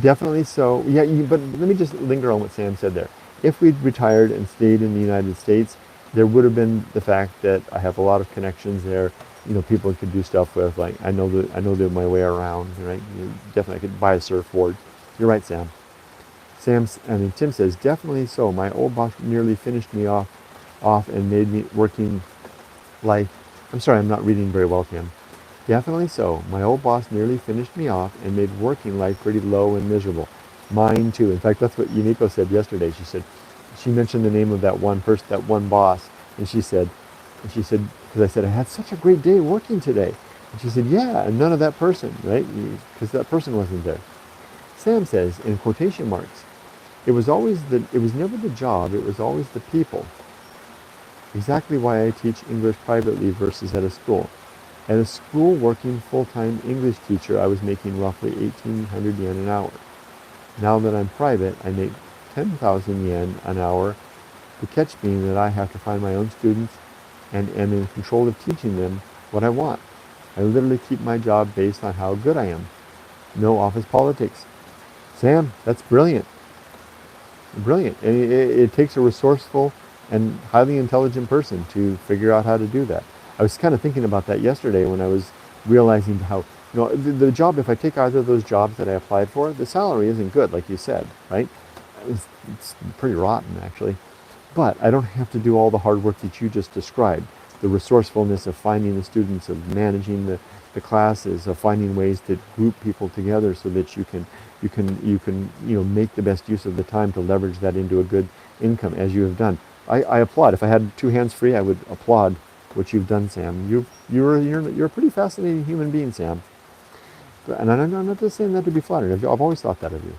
Definitely so. Yeah, but let me just linger on what Sam said there. If we'd retired and stayed in the United States, there would have been the fact that I have a lot of connections there. You know, people could do stuff with. Like I know my way around. Right? Definitely, I could buy a surfboard. You're right, Sam. Tim says definitely so. My old boss nearly finished me off and made me working like. I'm sorry, I'm not reading very well, Tim. Definitely so. My old boss nearly finished me off and made working life pretty low and miserable. Mine too. In fact, that's what Yumiko said yesterday. She said, she mentioned the name of that one person, that one boss, and because I said, I had such a great day working today. And she said, yeah, and none of that person, right? Because that person wasn't there. Sam says, in quotation marks, it was never the job, it was always the people. Exactly why I teach English privately versus at a school. At a school working full-time English teacher, I was making roughly 1,800 yen an hour. Now that I'm private, I make 10,000 yen an hour. The catch being that I have to find my own students and am in control of teaching them what I want. I literally keep my job based on how good I am. No office politics. Sam, that's brilliant. Brilliant. And it takes a resourceful and highly intelligent person to figure out how to do that. I was kind of thinking about that yesterday when I was realizing how, the job, if I take either of those jobs that I applied for, the salary isn't good, like you said, right? It's pretty rotten, actually. But I don't have to do all the hard work that you just described. The resourcefulness of finding the students, of managing the classes, of finding ways to group people together so that you can make the best use of the time to leverage that into a good income, as you have done. I applaud. If I had two hands free, I would applaud what you've done, Sam. You're a pretty fascinating human being, Sam. And I'm not just saying that to be flattered. I've always thought that of you.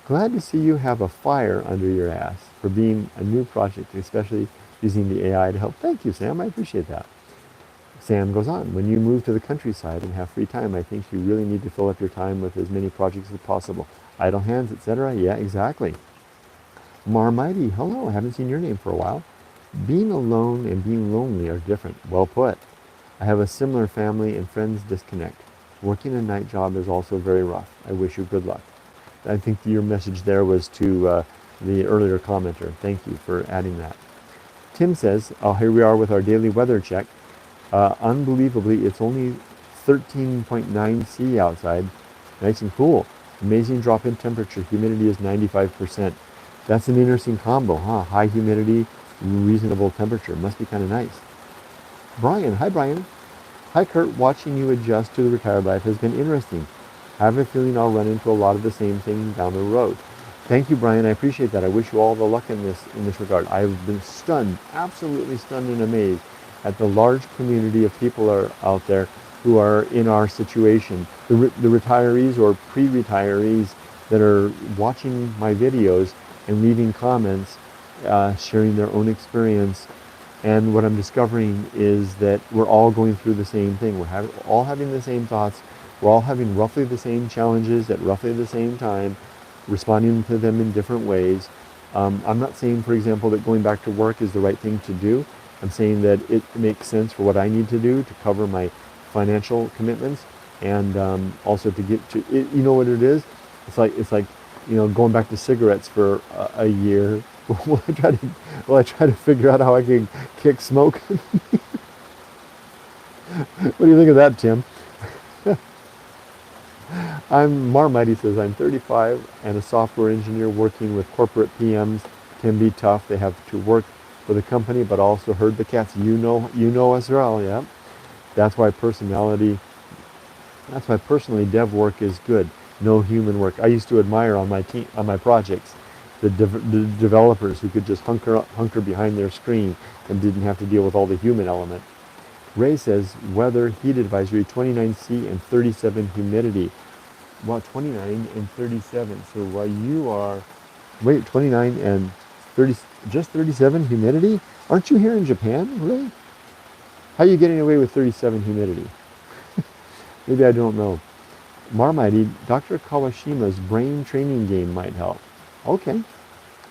Glad to see you have a fire under your ass for being a new project, especially using the AI to help. Thank you, Sam. I appreciate that. Sam goes on, when you move to the countryside and have free time, I think you really need to fill up your time with as many projects as possible. Idle hands, etc. Yeah, exactly. Marmighty, hello, I haven't seen your name for a while. Being alone and being lonely are different. Well put. I have a similar family and friends disconnect. Working a night job is also very rough. I wish you good luck. I think your message there was to the earlier commenter. Thank you for adding that. Tim says, oh, here we are with our daily weather check. Unbelievably, it's only 13.9 C outside. Nice and cool. Amazing drop in temperature. Humidity is 95%. That's an interesting combo, huh? High humidity, reasonable temperature. Must be kind of nice. Brian, hi Brian. Hi Kurt, watching you adjust to the retired life has been interesting. I have a feeling I'll run into a lot of the same things down the road. Thank you, Brian. I appreciate that. I wish you all the luck in this regard. I've been stunned, absolutely stunned and amazed at the large community of people are out there who are in our situation. The retirees or pre-retirees that are watching my videos and leaving comments, sharing their own experience. And what I'm discovering is that we're all going through the same thing. We're all having the same thoughts. We're all having roughly the same challenges at roughly the same time, responding to them in different ways. I'm not saying, for example, that going back to work is the right thing to do. I'm saying that it makes sense for what I need to do to cover my financial commitments and also to get to it. You know what it is? It's like going back to cigarettes for a year. While I try to figure out how I can kick smoke. What do you think of that, Tim? Marmighty says, I'm 35 and a software engineer working with corporate PMs can be tough. They have to work for the company, but also herd the cats. You know us well, yeah. That's why personally dev work is good. No human work. I used to admire on my projects, the developers who could just hunker behind their screen and didn't have to deal with all the human element. Ray says, weather, heat advisory, 29C and 37 humidity. Well, 29 and 37. So while you are, 29 and 30, just 37 humidity? Aren't you here in Japan, really? How are you getting away with 37 humidity? Maybe I don't know. Marmighty, Dr. Kawashima's brain training game might help. Okay,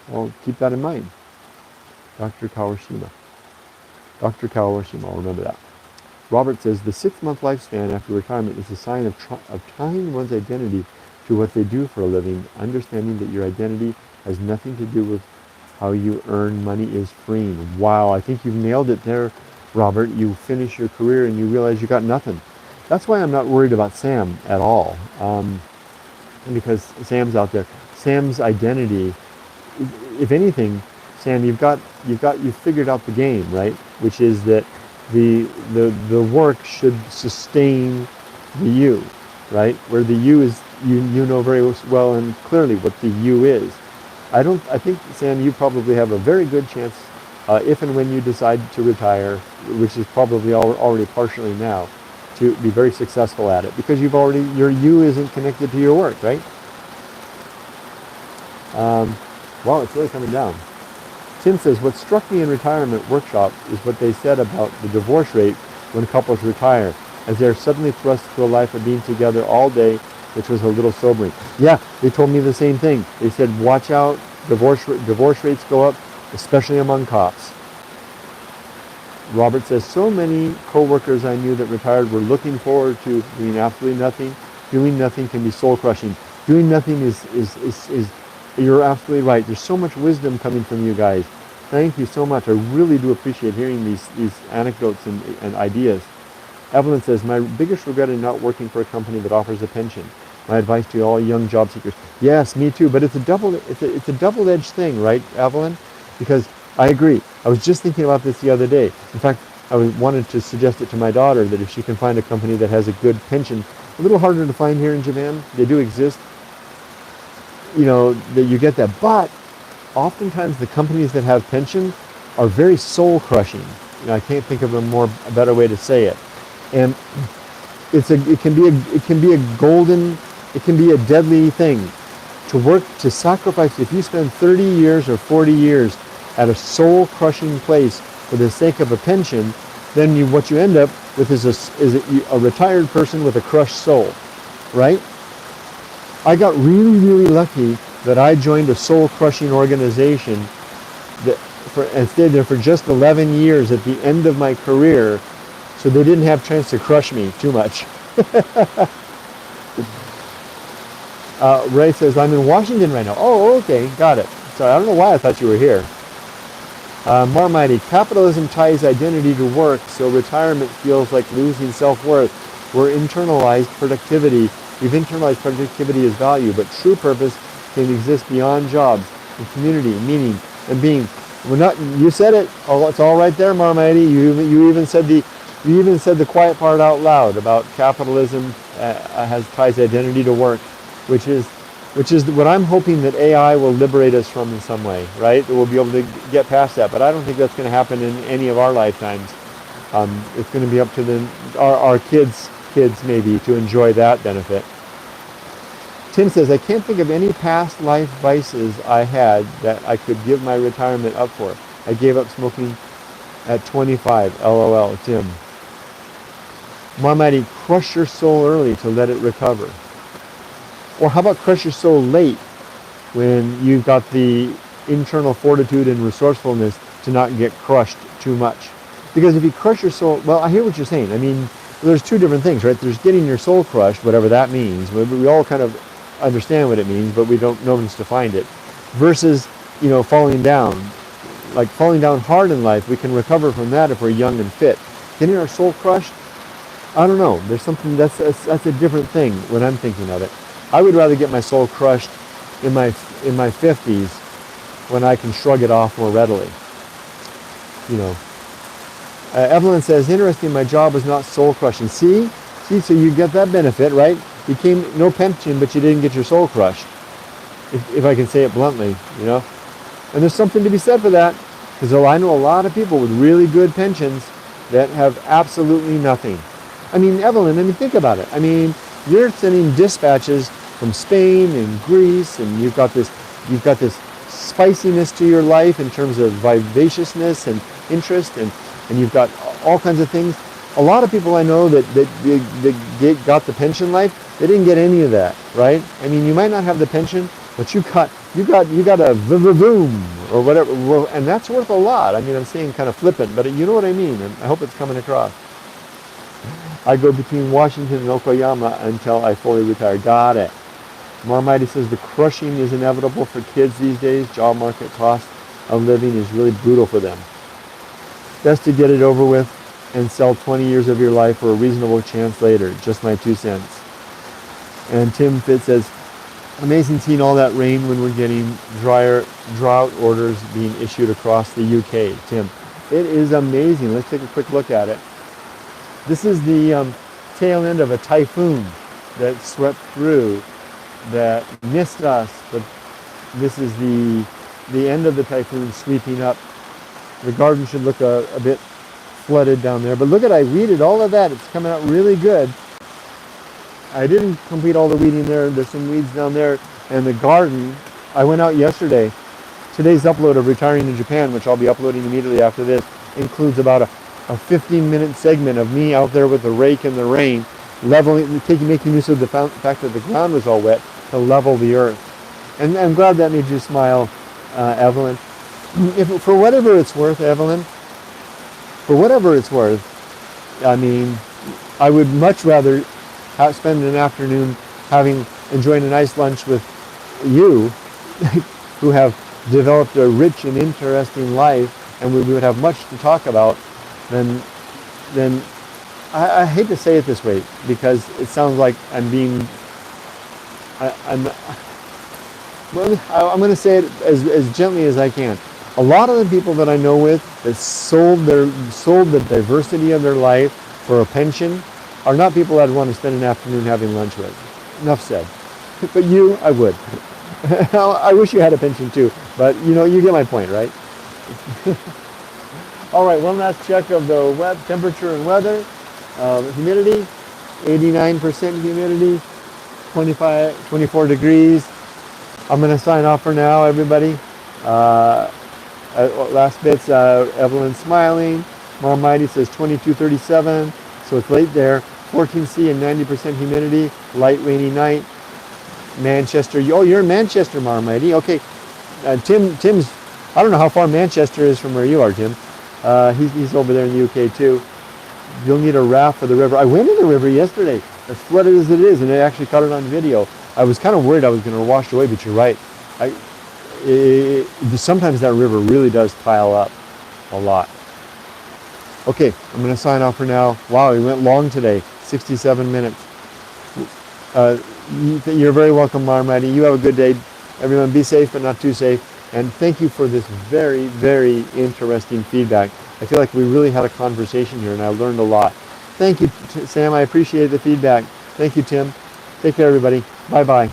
well, keep that in mind. Dr. Kawashima, I'll remember that. Robert says, the 6-month lifespan after retirement is a sign of tying one's identity to what they do for a living, understanding that your identity has nothing to do with how you earn money is freeing. Wow, I think you've nailed it there, Robert. You finish your career and you realize you got nothing. That's why I'm not worried about Sam at all, because Sam's out there. Sam's identity, if anything, Sam, you've figured out the game, right? Which is that the work should sustain the you, right? Where the you is, you know very well and clearly what the you is. I think, Sam, you probably have a very good chance, if and when you decide to retire, which is probably already partially now, to be very successful at it, because your you isn't connected to your work, right? Wow, it's really coming down. Tim says, what struck me in retirement workshop is what they said about the divorce rate when couples retire, as they are suddenly thrust to a life of being together all day, which was a little sobering. Yeah, they told me the same thing. They said, watch out, divorce rates go up, especially among cops. Robert says, so many co-workers I knew that retired were looking forward to doing absolutely nothing. Doing nothing can be soul-crushing. Doing nothing is you're absolutely right. There's so much wisdom coming from you guys. Thank you so much. I really do appreciate hearing these anecdotes and ideas. Evelyn says, my biggest regret in not working for a company that offers a pension. My advice to all young job seekers. Yes, me too. But it's a double-edged thing, right, Evelyn? Because I agree. I was just thinking about this the other day. In fact, I wanted to suggest it to my daughter that if she can find a company that has a good pension, a little harder to find here in Japan. They do exist. You know, that you get that. But oftentimes the companies that have pension are very soul-crushing. You know, I can't think of a better way to say it. And it can be a deadly thing to work, to sacrifice. If you spend 30 years or 40 years at a soul-crushing place for the sake of a pension, then what you end up with is a retired person with a crushed soul, right? I got really, really lucky that I joined a soul-crushing organization and stayed there for just 11 years at the end of my career, so they didn't have a chance to crush me too much. Ray says, I'm in Washington right now. Oh, okay, got it. Sorry, I don't know why I thought you were here. Marmite, capitalism ties identity to work, so retirement feels like losing self-worth. We've internalized productivity as value, but true purpose can exist beyond jobs and community, meaning, and being. You said it. Oh, it's all right there, Marmite. You even said the quiet part out loud about capitalism ties identity to work, which is what I'm hoping that AI will liberate us from in some way, right? That we'll be able to get past that. But I don't think that's going to happen in any of our lifetimes. It's going to be up to our kids maybe to enjoy that benefit. Tim says, I can't think of any past life vices I had that I could give my retirement up for. I gave up smoking at 25. LOL, Tim. Marmite, crush your soul early to let it recover. Or how about crush your soul late when you've got the internal fortitude and resourcefulness to not get crushed too much? Because if you crush your soul, well, I hear what you're saying. I mean, there's two different things, right? There's getting your soul crushed, whatever that means. We all kind of understand what it means, but we don't know one's defined it. Versus, falling down. Like falling down hard in life, we can recover from that if we're young and fit. Getting our soul crushed, I don't know. There's something that's a different thing when I'm thinking of it. I would rather get my soul crushed in my 50s when I can shrug it off more readily. Evelyn says, interesting, my job was not soul crushing. See, so you get that benefit, right? You came, no pension, but you didn't get your soul crushed. If I can say it bluntly, And there's something to be said for that, because I know a lot of people with really good pensions that have absolutely nothing. I mean, Evelyn, think about it. I mean, you're sending dispatches from Spain and Greece, and you've got this spiciness to your life in terms of vivaciousness and interest, and you've got all kinds of things. A lot of people I know that got the pension life, they didn't get any of that, right? I mean, you might not have the pension, but you got a boom or whatever, and that's worth a lot. I mean, I'm saying kind of flippant, but you know what I mean, and I hope it's coming across. I go between Washington and Okayama until I fully retire. Got it. Marmite says the crushing is inevitable for kids these days. Job market cost of living is really brutal for them. Best to get it over with and sell 20 years of your life for a reasonable chance later. Just my 2 cents. And Tim Fitz says, amazing seeing all that rain when we're getting drought orders being issued across the UK. Tim, It is amazing. Let's take a quick look at it. This is the tail end of a typhoon that swept through, that missed us, but this is the end of the typhoon sweeping up. The garden should look a bit flooded down there, but look at, I weeded all of that. It's coming out really good. I didn't complete all the weeding there. There's some weeds down there. And the garden, I went out yesterday. Today's upload of Retiring in Japan, which I'll be uploading immediately after this, includes about a 15-minute segment of me out there with the rake in the rain, leveling, making use of the fact that the ground was all wet to level the earth. And I'm glad that made you smile, Evelyn. For whatever it's worth, Evelyn, for whatever it's worth, I mean, I would much rather spend an afternoon enjoying a nice lunch with you, who have developed a rich and interesting life, and we would have much to talk about, then I hate to say it this way, because it sounds like I'm going to say it as gently as I can. A lot of the people that I know with that sold the diversity of their life for a pension are not people I'd want to spend an afternoon having lunch with. Enough said. But you, I would. I wish you had a pension too, but you get my point, right? All right, one last check of the temperature and weather. Humidity, 89% humidity, 24 degrees. I'm going to sign off for now, everybody. Last bits, Evelyn smiling. Marmite says 22:37, so it's late there. 14C and 90% humidity, light rainy night. Manchester, oh, you're in Manchester, Marmite. Okay, Tim's, I don't know how far Manchester is from where you are, Tim. He's over there in the UK too. You'll need a raft for the river. I went in the river yesterday, as flooded as it is, and I actually caught it on video. I was kind of worried I was going to wash away, but you're right. Sometimes that river really does pile up a lot. Okay, I'm going to sign off for now. Wow, we went long today, 67 minutes. You're very welcome, Marmite. You have a good day. Everyone be safe, but not too safe. And thank you for this very, very interesting feedback. I feel like we really had a conversation here, and I learned a lot. Thank you, Sam. I appreciate the feedback. Thank you, Tim. Take care, everybody. Bye-bye.